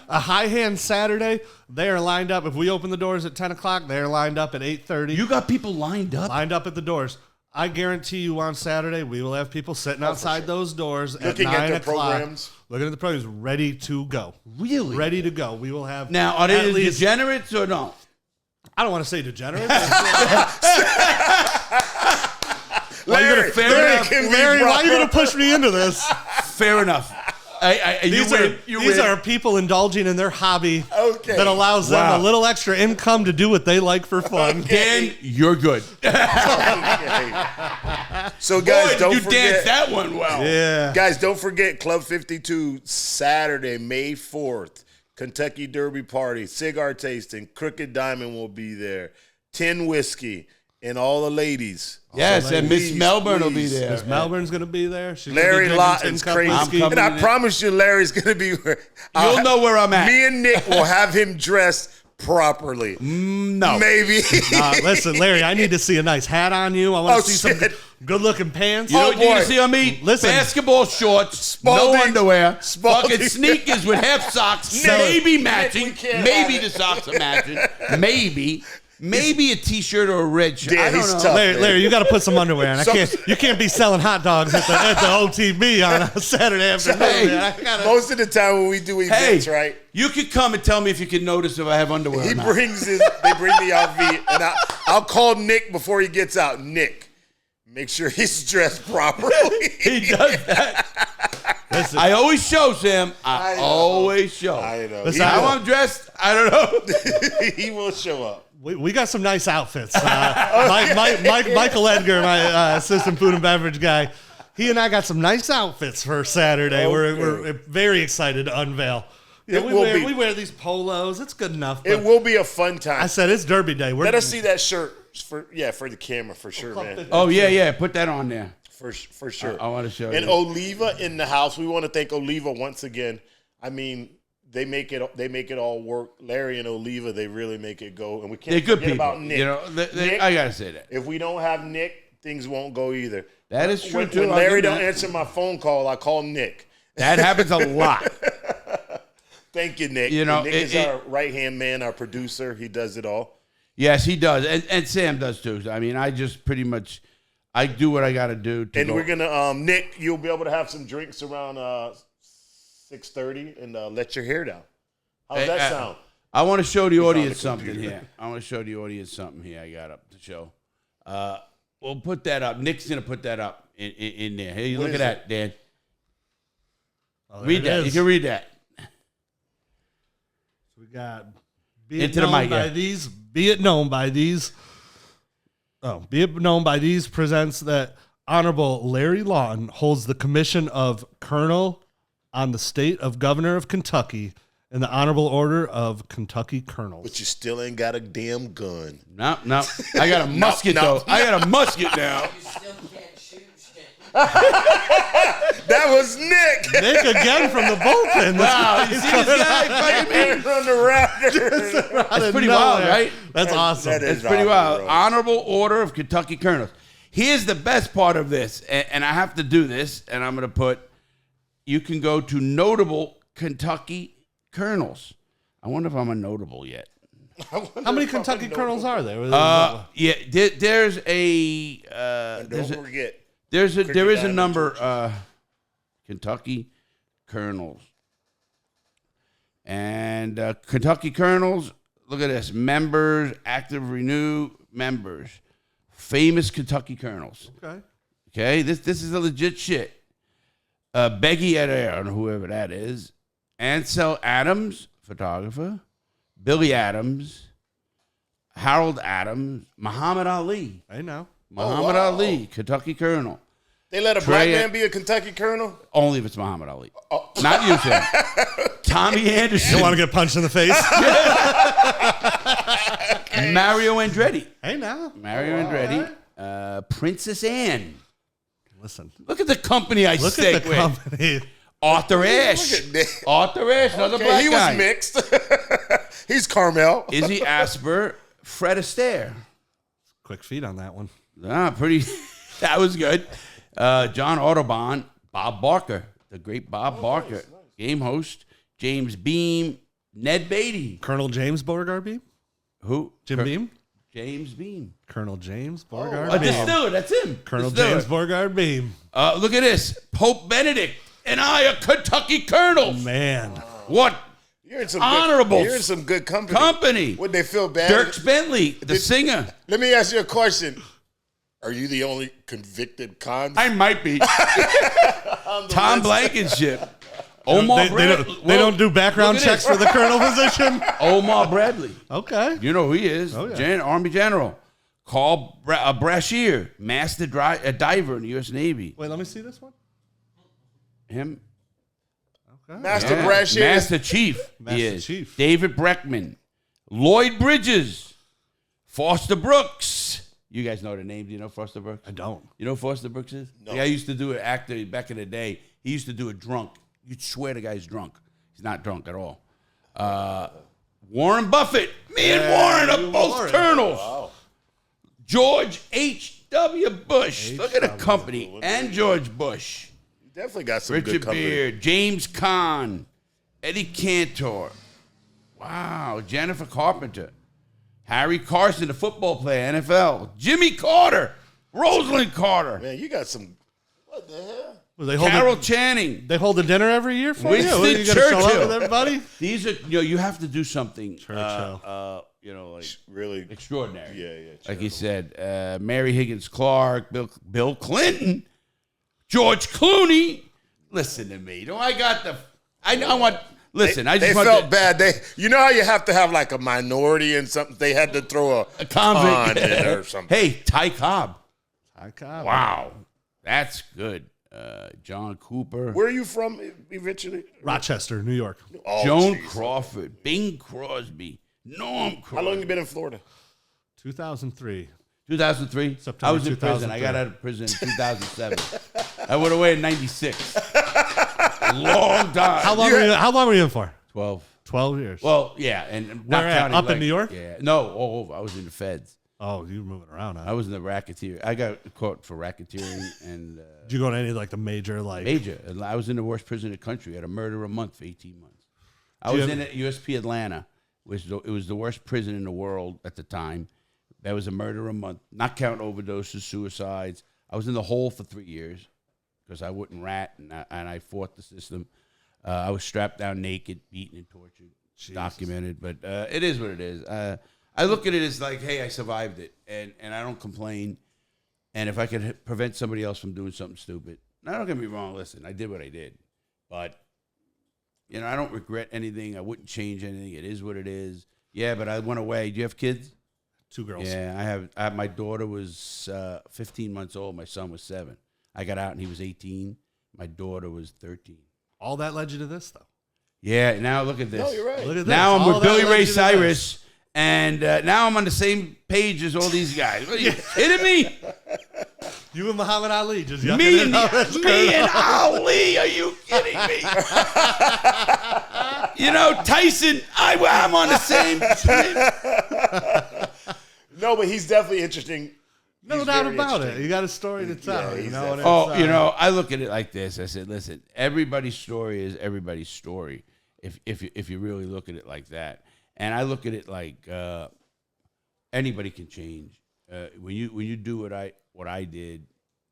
a high hand Saturday. They are lined up. If we open the doors at 10 o'clock, they're lined up at 8:30. You got people lined up? Lined up at the doors. I guarantee you on Saturday, we will have people sitting outside those doors looking at 9 their o'clock. programs. Looking at the programs, ready to go. Really? Ready to go. We will have. Now, are they degenerates or no? I don't want to say degenerates. Larry, Larry, why are you going to push me into this? Fair enough. These are people indulging in their hobby that allows them a little extra income to do what they like for fun. Dan, you're good. So, guys, don't you forget. danced that one well. Yeah. Guys, don't forget Club 52, Saturday, May 4th. Kentucky Derby Party, cigar tasting. Crooked Diamond will be there. 10 whiskey. And all the ladies. Yes, and Miss Melbourne will be there. Miss Melbourne's going to be there. She's Larry Lawton's crazy. And I promise you, Larry's going to be... You'll know where I'm at. Me and Nick will have him dressed properly. No. Maybe. Listen, Larry, I need to see a nice hat on you. I want to see some good-looking pants. You know what you need to see on me? Listen. Basketball shorts, no underwear, fucking sneakers with half socks, maybe matching. Maybe the socks are matching. Maybe a T-shirt or a red shirt. Yeah, I don't know. tough, Larry, you got to put some underwear on. You can't be selling hot dogs at the OTB on a Saturday afternoon. Most of the time when we do events, right? You could come and tell me if you can notice if I have underwear or not. They bring the RV, and I'll call Nick before he gets out. Nick, make sure he's dressed properly. He does that. Listen, I always show, Sam. I always show. I know. Listen, how I'm dressed, I don't know. He will show up. We got some nice outfits. Michael Edgar, my assistant food and beverage guy, he and I got some nice outfits for Saturday. Okay. We're very excited to unveil. We wear these polos. It's good enough. It will be a fun time. I said it's Derby Day. Let us see that shirt for the camera for sure, man. Oh yeah, put that on there. For sure. I want to show you. And Oliva in the house. We want to thank Oliva once again. I mean, they make it all work. Larry and Oliva, they really make it go. And we can't They're good forget people. about Nick. You know, Nick, I gotta say that. If we don't have Nick, things won't go either. That is true, too. When Larry don't answer my phone call, I call Nick. That happens a lot. Thank you, Nick. You know, Nick is our right-hand man, our producer. He does it all. Yes, he does. And Sam does, too. I mean, I just pretty much, I do what I got to do. We're going to, Nick, you'll be able to have some drinks around 6:30 and let your hair down. How's that sound? I want to show the audience something here. I got up to show. We'll put that up. Nick's going to put that up in there. Hey, look at that, Dan. Read that. You can read that. So we got Be it known by these presents that Honorable Larry Lawton holds the commission of Colonel on the state of Governor of Kentucky in the Honorable Order of Kentucky Colonels. But you still ain't got a damn gun. No. I got a musket, though. I got a musket now. You still can't shoot shit. That was Nick. Nick again from the bullpen. Wow, you see this guy fighting me? From the Raptors. That's pretty wild, right? That's awesome. That is It's pretty wild. bro. Honorable Order of Kentucky Colonels. Here's the best part of this, and I have to do this, and I'm going to put, you can go to notable Kentucky Colonels. I wonder if I'm a notable yet. How many Kentucky Colonels are there? Yeah, there's a there is a number Kentucky Colonels. And Kentucky Colonels, look at this. Members, active renew members. Famous Kentucky Colonels. Okay, this is a legit shit. Becky Adair, whoever that is. Ansel Adams, photographer. Billy Adams. Harold Adams. Muhammad Ali. I know. Muhammad Ali, Kentucky Colonel. They let a black man be a Kentucky Colonel? Only if it's Muhammad Ali. Not you, Sam. Tommy Anderson. You want to get punched in the face? Mario Andretti. Hey, now. Mario Andretti. Right. Princess Anne. Listen. Look at the company I stick with. Company. Arthur Ashe. Arthur Ashe, another black he guy. Was mixed. He's Carmel. Izzy Asper. Fred Astaire. Quick feet on that one. Pretty. That was good. John Audubon. Bob Barker. The great Bob Barker. Nice. Game host. James Beam. Ned Beatty. Colonel James Beauregard Beam? Who? Jim Beam? James Beam. Colonel James Beauregard Beam. Distiller, that's him. Colonel James Beauregard Beam. Look at this. Pope Benedict and I are Kentucky Colonels. Man. What? You're in some honorable. You're in some good company. Would they feel bad? Dierks Bentley, the singer. Let me ask you a question. Are you the only convicted convict? I might be. Tom Blankenship. Omar Bradley. They don't do background checks for the colonel position? Omar Bradley. Okay. You know who he is. Oh, yeah. Army General. Carl Brashear, master diver in the U.S. Navy. Wait, let me see this one. Him. Okay. Master Brashear. Master Chief. Master Chief. David Breckman. Lloyd Bridges. Foster Brooks. You guys know the names. You know Foster Brooks? I don't. You know who Foster Brooks is? No. The guy used to do an actor back in the day. He used to do it drunk. You'd swear the guy's drunk. He's not drunk at all. Warren Buffett. Me and Warren are both colonels. Wow. George H.W. Bush. Look at the company. And George Bush. You definitely got some Richard good company. Beard. James Caan. Eddie Cantor. Wow. Jennifer Carpenter. Harry Carson, the football player, NFL. Jimmy Carter. Rosalind Carter. Man, you got some. What the hell? Well, Carol Channing. They hold a dinner every year for Winston you? You got to show up Churchill. with everybody? These are, you have to do something, Churchill. like really extraordinary. Yeah. Like he said, Mary Higgins Clark, Bill Clinton, George Clooney. Listen to me. I want. Listen, I just they felt bad. You know how you have to have like a minority and something. They had to throw a con in there or something. Hey, Ty Cobb. Wow, that's good. John Cooper. Where are you from eventually? Rochester, New York. Oh, Joan geez. Crawford, Bing Crosby, Norm Crosby. How long you been in Florida? 2003. 2003. September I was in prison. I got out of prison in 2007. I went away in 96. Long time. How long were you in for? 12. 12 years. Well, yeah, and not Where at? counting, Up in New York? Yeah, no, all over. I was in the feds. Oh, you were moving around. Huh? I was in the racketeer. I got caught for racketeering and Did you go to any like the major major? I was in the worst prison in the country. I had a murder a month for 18 months. I was in USP Atlanta, which it was the worst prison in the world at the time. That was a murder a month, not counting overdoses, suicides. I was in the hole for 3 years because I wouldn't rat, and I fought the system. I was strapped down naked, beaten and tortured, documented. But it is what it is. I look at it as like, hey, I survived it, and I don't complain. And if I could prevent somebody else from doing something stupid, now don't get me wrong. Listen, I did what I did, but I don't regret anything. I wouldn't change anything. It is what it is. Yeah, but I went away. Do you have kids? 2 girls. Yeah, I have. My daughter was 15 months old. My son was 7. I got out and he was 18. My daughter was 13. All that led you to this, though. Yeah. Now look at this. No, you're right. Look at this. Now I'm All with that Billy led Ray you to Cyrus. And now I'm on the same page as all these guys. Are you kidding me? You and Muhammad Ali just Me and Ali? Are you kidding me? Tyson. I'm on the same team. No, but he's definitely interesting. No doubt about it. You got a story to tell. Yeah, I look at it like this. I said, listen, everybody's story is everybody's story. If you really look at it like that. And I look at it like anybody can change. When you do what I did,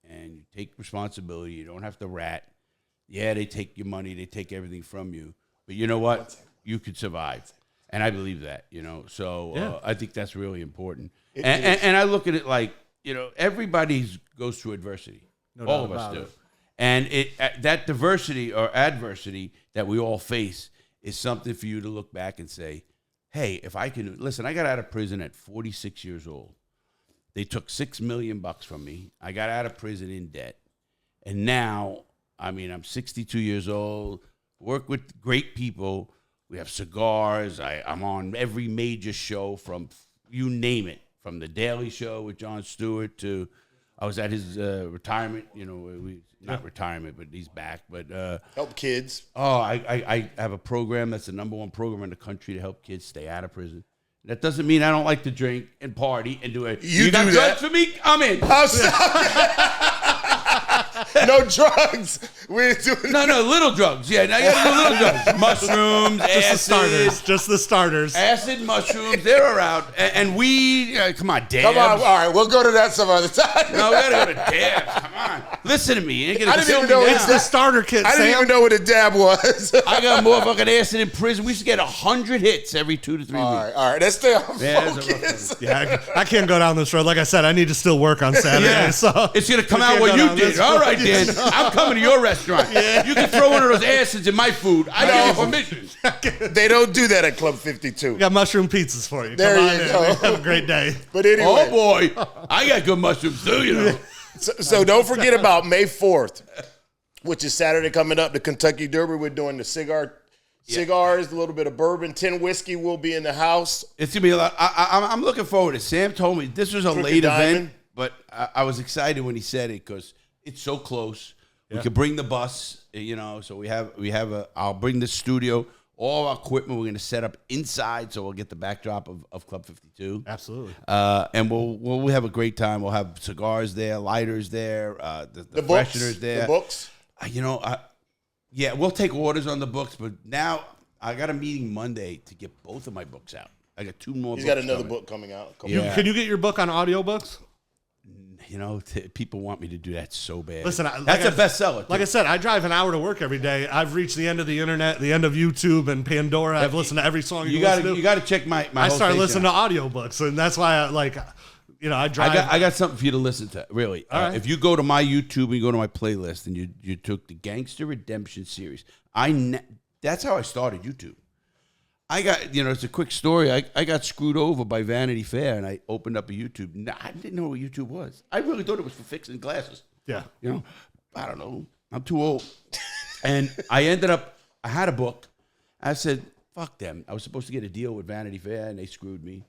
and you take responsibility, you don't have to rat. Yeah, they take your money, they take everything from you, but you know what? You could survive, and I believe that. So I think that's really important. And I look at it like everybody goes through adversity. All of us do, and that diversity or adversity that we all face is something for you to look back and say, hey, if I can listen, I got out of prison at 46 years old. They took $6 million from me. I got out of prison in debt. And now, I'm 62 years old, work with great people. We have cigars. I'm on every major show from, you name it, from The Daily Show with Jon Stewart to, I was at his retirement, not retirement, but he's back. But help kids. Oh, I have a program that's the #1 program in the country to help kids stay out of prison. That doesn't mean I don't like to drink and party and do it. You got drugs for me? I'm in. No drugs. We ain't doing no, little drugs. Yeah, now you got to do little drugs. Mushrooms, acid. Just the starters. Acid, mushrooms, they're around. And weed, come on, dabs. Come on, all right, we'll go to that some other time. No, we got to go to dabs. Come on. Listen to me. You ain't gonna I didn't even know it's the starter kit, I didn't even know what a dab was. I got motherfucking acid in prison. We used to get 100 hits every 2 to 3 weeks. All right, let's stay on focus. I can't go down this road. Like I said, I need to still work on Saturday. So it's going to come out what you did. All right, Dan. I'm coming to your restaurant. Yeah. You can throw one of those acids in my food. I give you permission. They don't do that at Club 52. We got mushroom pizzas for you. There you go. Have a great day. But anyway. Oh, boy. I got good mushrooms, too, So don't forget about May 4th, which is Saturday coming up, the Kentucky Derby. We're doing the cigars, a little bit of bourbon. 10 whiskey will be in the house. It's going to be a lot. I'm looking forward to it. Sam told me this was a late event, but I was excited when he said it because it's so close. Yeah. We could bring the bus, so we have I'll bring the studio. All our equipment we're going to set up inside, so we'll get the backdrop of Club 52. Absolutely. And we'll have a great time. We'll have cigars there, lighters there, the fresheners there. The books? We'll take orders on the books, but now I got a meeting Monday to get both of my books out. I got 2 more books. He's got another book coming out. Can you get your book on audiobooks? People want me to do that so bad. Listen, that's a bestseller. Like I said, I drive an hour to work every day. I've reached the end of the internet, the end of YouTube and Pandora. I've listened to every song you listen to. You got to check my I started listening to audiobooks, and that's why I drive. I got something for you to listen to, really. Right. If you go to my YouTube and you go to my playlist and you took the Gangster Redemption series, that's how I started YouTube. I got, it's a quick story. I got screwed over by Vanity Fair, and I opened up a YouTube. I didn't know what YouTube was. I really thought it was for fixing glasses. Yeah. I don't know. I'm too old. And I had a book. I said, fuck them. I was supposed to get a deal with Vanity Fair, and they screwed me.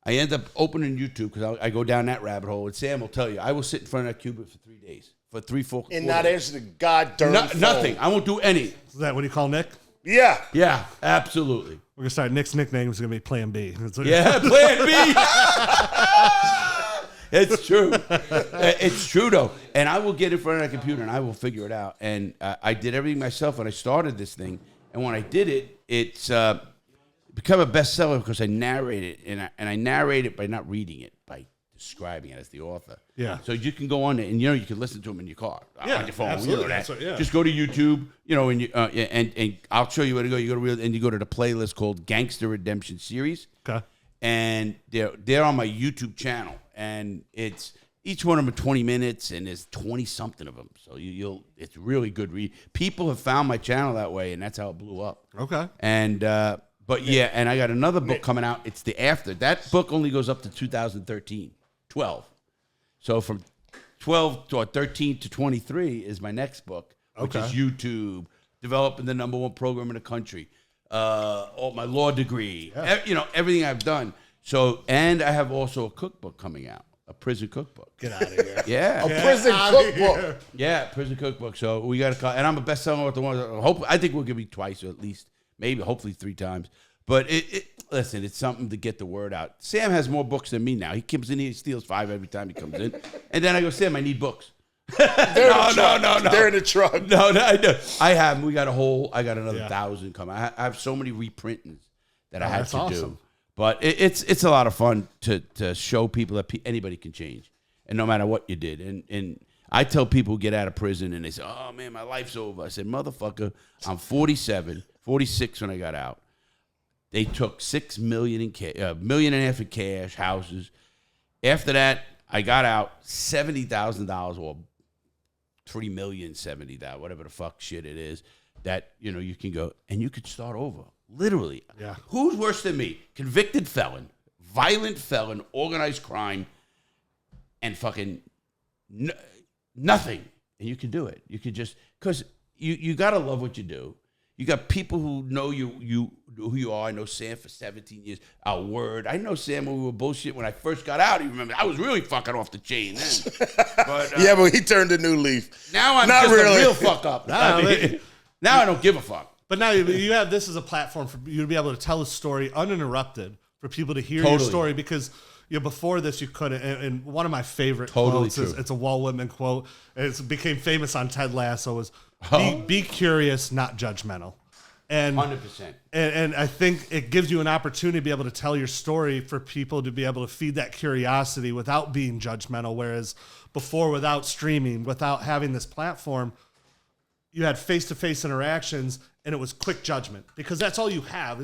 I end up opening YouTube because I go down that rabbit hole. And Sam will tell you, I will sit in front of that cubicle for 3 days, for 3-4 and not answer the goddamn phone. Nothing. I won't do any. Is that what you call Nick? Yeah. Yeah, absolutely. We're gonna start. Nick's nickname is gonna be Plan B. Yeah, Plan B. It's true. It's true though. And I will get in front of that computer and I will figure it out. And I did everything myself when I started this thing. And when I did it, it's become a bestseller because I narrate it, and I narrate it by not reading it, by describing it as the author. Yeah. So you can go on there, and you can listen to them in your car, on your phone. Absolutely. You know that. That's what, Just go to YouTube, and and I'll show you where to go. You go to and you go to the playlist called Gangster Redemption series. Okay. And they're on my YouTube channel, and it's each one of them are 20 minutes, and there's 20 something of them. So it's really good read. People have found my channel that way, and that's how it blew up. Okay. And but yeah, and I got another book coming out. It's the after. That book only goes up to 2013, 12. So from 12 to 13 to 23 is my next book, which is YouTube, developing the #1 program in the country, all my law degree, everything I've done. So, and I have also a cookbook coming out, a prison cookbook. Get out of here. Yeah. A prison cookbook. Yeah, prison cookbook. So we got to call, and I'm a bestseller with the one. I think we'll give you twice, or at least, maybe, hopefully 3 times. But listen, it's something to get the word out. Sam has more books than me now. He comes in here, he steals 5 every time he comes in, and then I go, Sam, I need books. No. They're in the truck. No, I know. I have them. I got another 1,000 coming. I have so many reprintings that I had to do. But it's a lot of fun to show people that anybody can change, and no matter what you did. And I tell people who get out of prison and they say, "Oh man, my life's over." I said, "Motherfucker, I'm 47, 46 when I got out. They took $6 million in cash, $1.5 million in cash, houses. After that, I got out $70,000 or $3,070,000, whatever the fuck shit it is. That you can go and you could start over." Literally. Yeah. Who's worse than me? Convicted felon, violent felon, organized crime, and fucking nothing. And you can do it. You can just, because you got to love what you do. You got people who know who you are. I know Sam for 17 years. Our word. I know Sam when we were bullshit when I first got out. You remember, I was really fucking off the chain then. But, but he turned a new leaf. Now I'm Not just really. a real fuck up. Now I don't give a fuck. But now you have this as a platform for you to be able to tell a story uninterrupted, for people to hear your story, because before this you couldn't. And one of my favorite quotes is, it's a Walt Whitman quote. It became famous on Ted Lasso. Is be curious, not judgmental. And 100%. And I think it gives you an opportunity to be able to tell your story, for people to be able to feed that curiosity without being judgmental. Whereas before, without streaming, without having this platform, you had face-to-face interactions, and it was quick judgment, because that's all you have.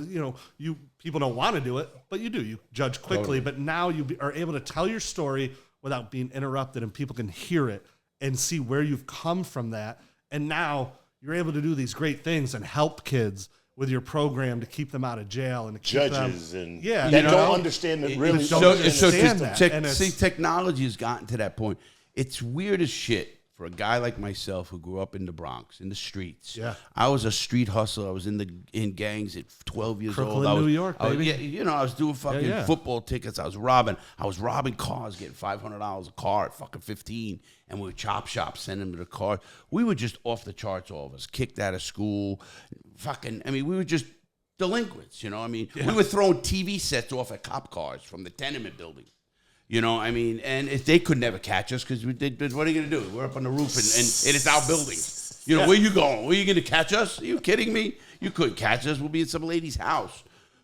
People don't want to do it, but you do. You judge quickly, but now you are able to tell your story without being interrupted, and people can hear it and see where you've come from that. And now you're able to do these great things and help kids with your program to keep them out of jail and to keep judges them, that don't understand it really. See, technology has gotten to that point. It's weird as shit. For a guy like myself who grew up in the Bronx, in the streets. Yeah. I was a street hustler. I was in gangs at 12 years old. Brooklyn, New York, baby. I was doing fucking football tickets. I was robbing cars, getting $500 a car at fucking 15. And we would chop shop, send them to the car. We were just off the charts, all of us. Kicked out of school. We were just delinquents, We were throwing TV sets off at cop cars from the tenement building. And they could never catch us, because what are you going to do? We're up on the roof and it's our building. Where you going? Were you going to catch us? Are you kidding me? You couldn't catch us. We'll be in some lady's house.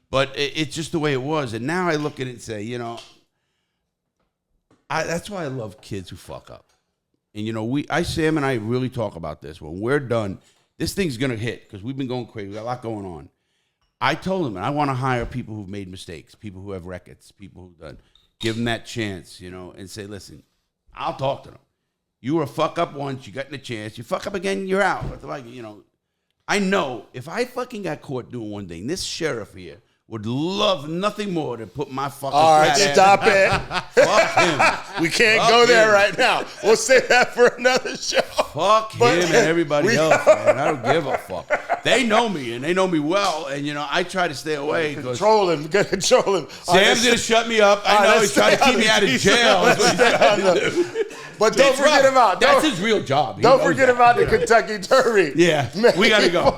But it's just the way it was. And now I look at it and say, that's why I love kids who fuck up. And, Sam and I really talk about this. When we're done, this thing's going to hit, because we've been going crazy. We got a lot going on. I told him, and I want to hire people who've made mistakes, people who have records, people who've done. Give them that chance, and say, listen, I'll talk to them. You were a fuck up once, you got the chance. You fuck up again, you're out. I know if I fucking got caught doing one thing, this sheriff here would love nothing more than put my fucking All right, fat stop it. Fuck him. We can't Fuck go there him. right now. We'll save that for another show. Fuck him and everybody else, man. I don't give a fuck. They know me, and they know me well, and, you know, I try to stay away. Control him. Control him. Sam's going to shut me up. I know he's trying to keep me out of jail. That's what he's trying to do. But don't forget about that's his real job. Don't forget about the Kentucky Derby. Yeah, we got to go.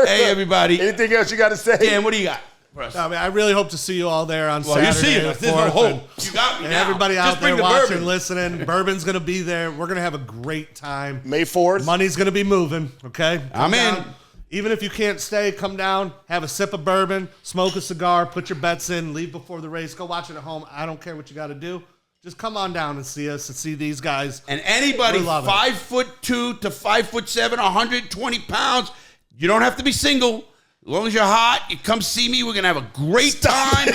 Hey, everybody. Anything else you got to say? Dan, what do you got? I really hope to see you all there on Saturday. You see it. There's no hope. You got me and now. everybody Just out there bring the watching, bourbon. listening. Bourbon's going to be there. We're going to have a great time. May 4th. Money's going to be moving, okay? I'm in. Down. Even if you can't stay, come down, have a sip of bourbon, smoke a cigar, put your bets in, leave before the race, go watch it at home. I don't care what you got to do. Just come on down and see us and see these guys. And anybody 5'2" to 5'7", 120 pounds, you don't have to be single. As long as you're hot, you come see me. We're going to have a great time.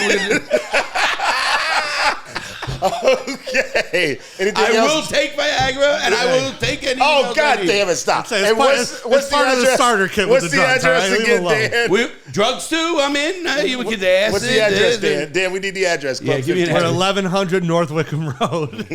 Okay. Anything I else? will take Viagra, and I will take any. Oh, God damn it, stop. It's part of the starter kit with the drugs. What's the address again, Dan? Drugs too, I'm in. You would get the acid. What's the address, Dan? Dan, we need the address. Yeah, give me an We're address. 1100 North Wickham Road.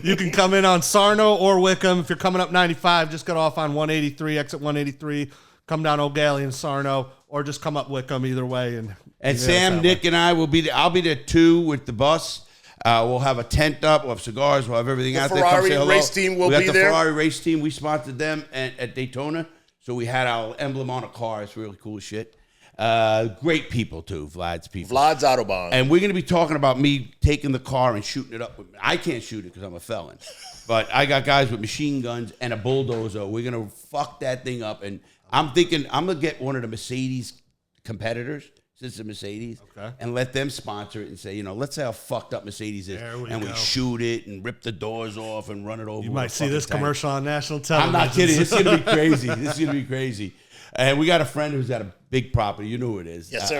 You can come in on Sarno or Wickham. If you're coming up 95, just get off on 183, exit 183. Come down O'Galley and Sarno, or just come up Wickham either way. And Sam, Nick, and I will be there. I'll be there too with the bus. We'll have a tent up. We'll have cigars. We'll have everything out there. Ferrari race team will be there. We got the Ferrari race team. We sponsored them at Daytona. So we had our emblem on a car. It's really cool shit. Great people too, Vlad's people. Vlad's Autobahn. And we're going to be talking about me taking the car and shooting it up. I can't shoot it because I'm a felon. But I got guys with machine guns and a bulldozer. We're going to fuck that thing up. And I'm thinking I'm going to get one of the Mercedes competitors, since it's a Mercedes, and let them sponsor it and say, you know, let's say how fucked up Mercedes is. We shoot it and rip the doors off and run it over. You might see this commercial on national I'm television. not kidding. It's going to be crazy. This is going to be crazy. And we got a friend who's got a big property. You know who it is. Yes, sir.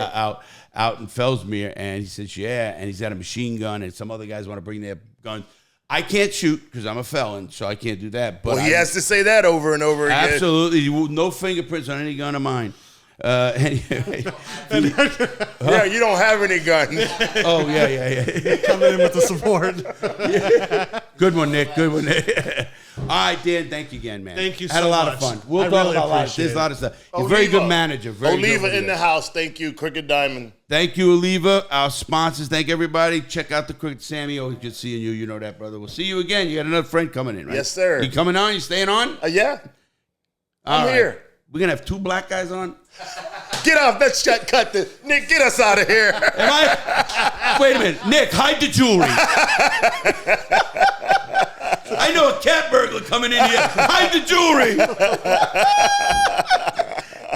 Out in Fellsmere. And he says, yeah. And he's got a machine gun. And some other guys want to bring their guns. I can't shoot because I'm a felon, so I can't do that. But he has to say that over and over again. Absolutely. No fingerprints on any gun of mine. Anyway. Yeah, you don't have any guns. Oh, yeah. Coming in with the support. Yeah. Good one, Nick. All right, Dan, thank you again, man. Thank you so much. Had a lot much. of fun. We'll talk really about life. There's a lot of stuff. You're a very good manager. Oliva in the house. Thank you, Crooked Diamond. Thank you, Oliva. Our sponsors. Thank everybody. Check out the Crooked Sammy. Always good seeing you. You know that, brother. We'll see you again. You got another friend coming in, right? Yes, sir. You coming on? You staying on? Yeah. I'm here. We're going to have 2 black guys on? Get off. Let's cut this. Nick, get us out of here. Am I? Wait a minute. Nick, hide the jewelry. I know a cat burglar coming in here. Hide the jewelry.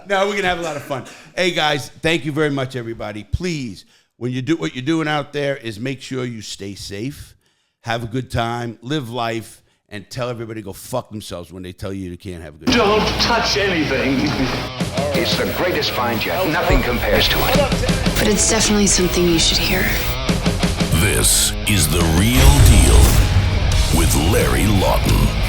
No, we're going to have a lot of fun. Hey, guys, thank you very much, everybody. Please, when you do what you're doing out there is make sure you stay safe, have a good time, live life, and tell everybody to go fuck themselves when they tell you you can't have a good time. Don't touch anything. It's the greatest find yet. Nothing compares to it. But it's definitely something you should hear. This is The Real Deal with Larry Lawton.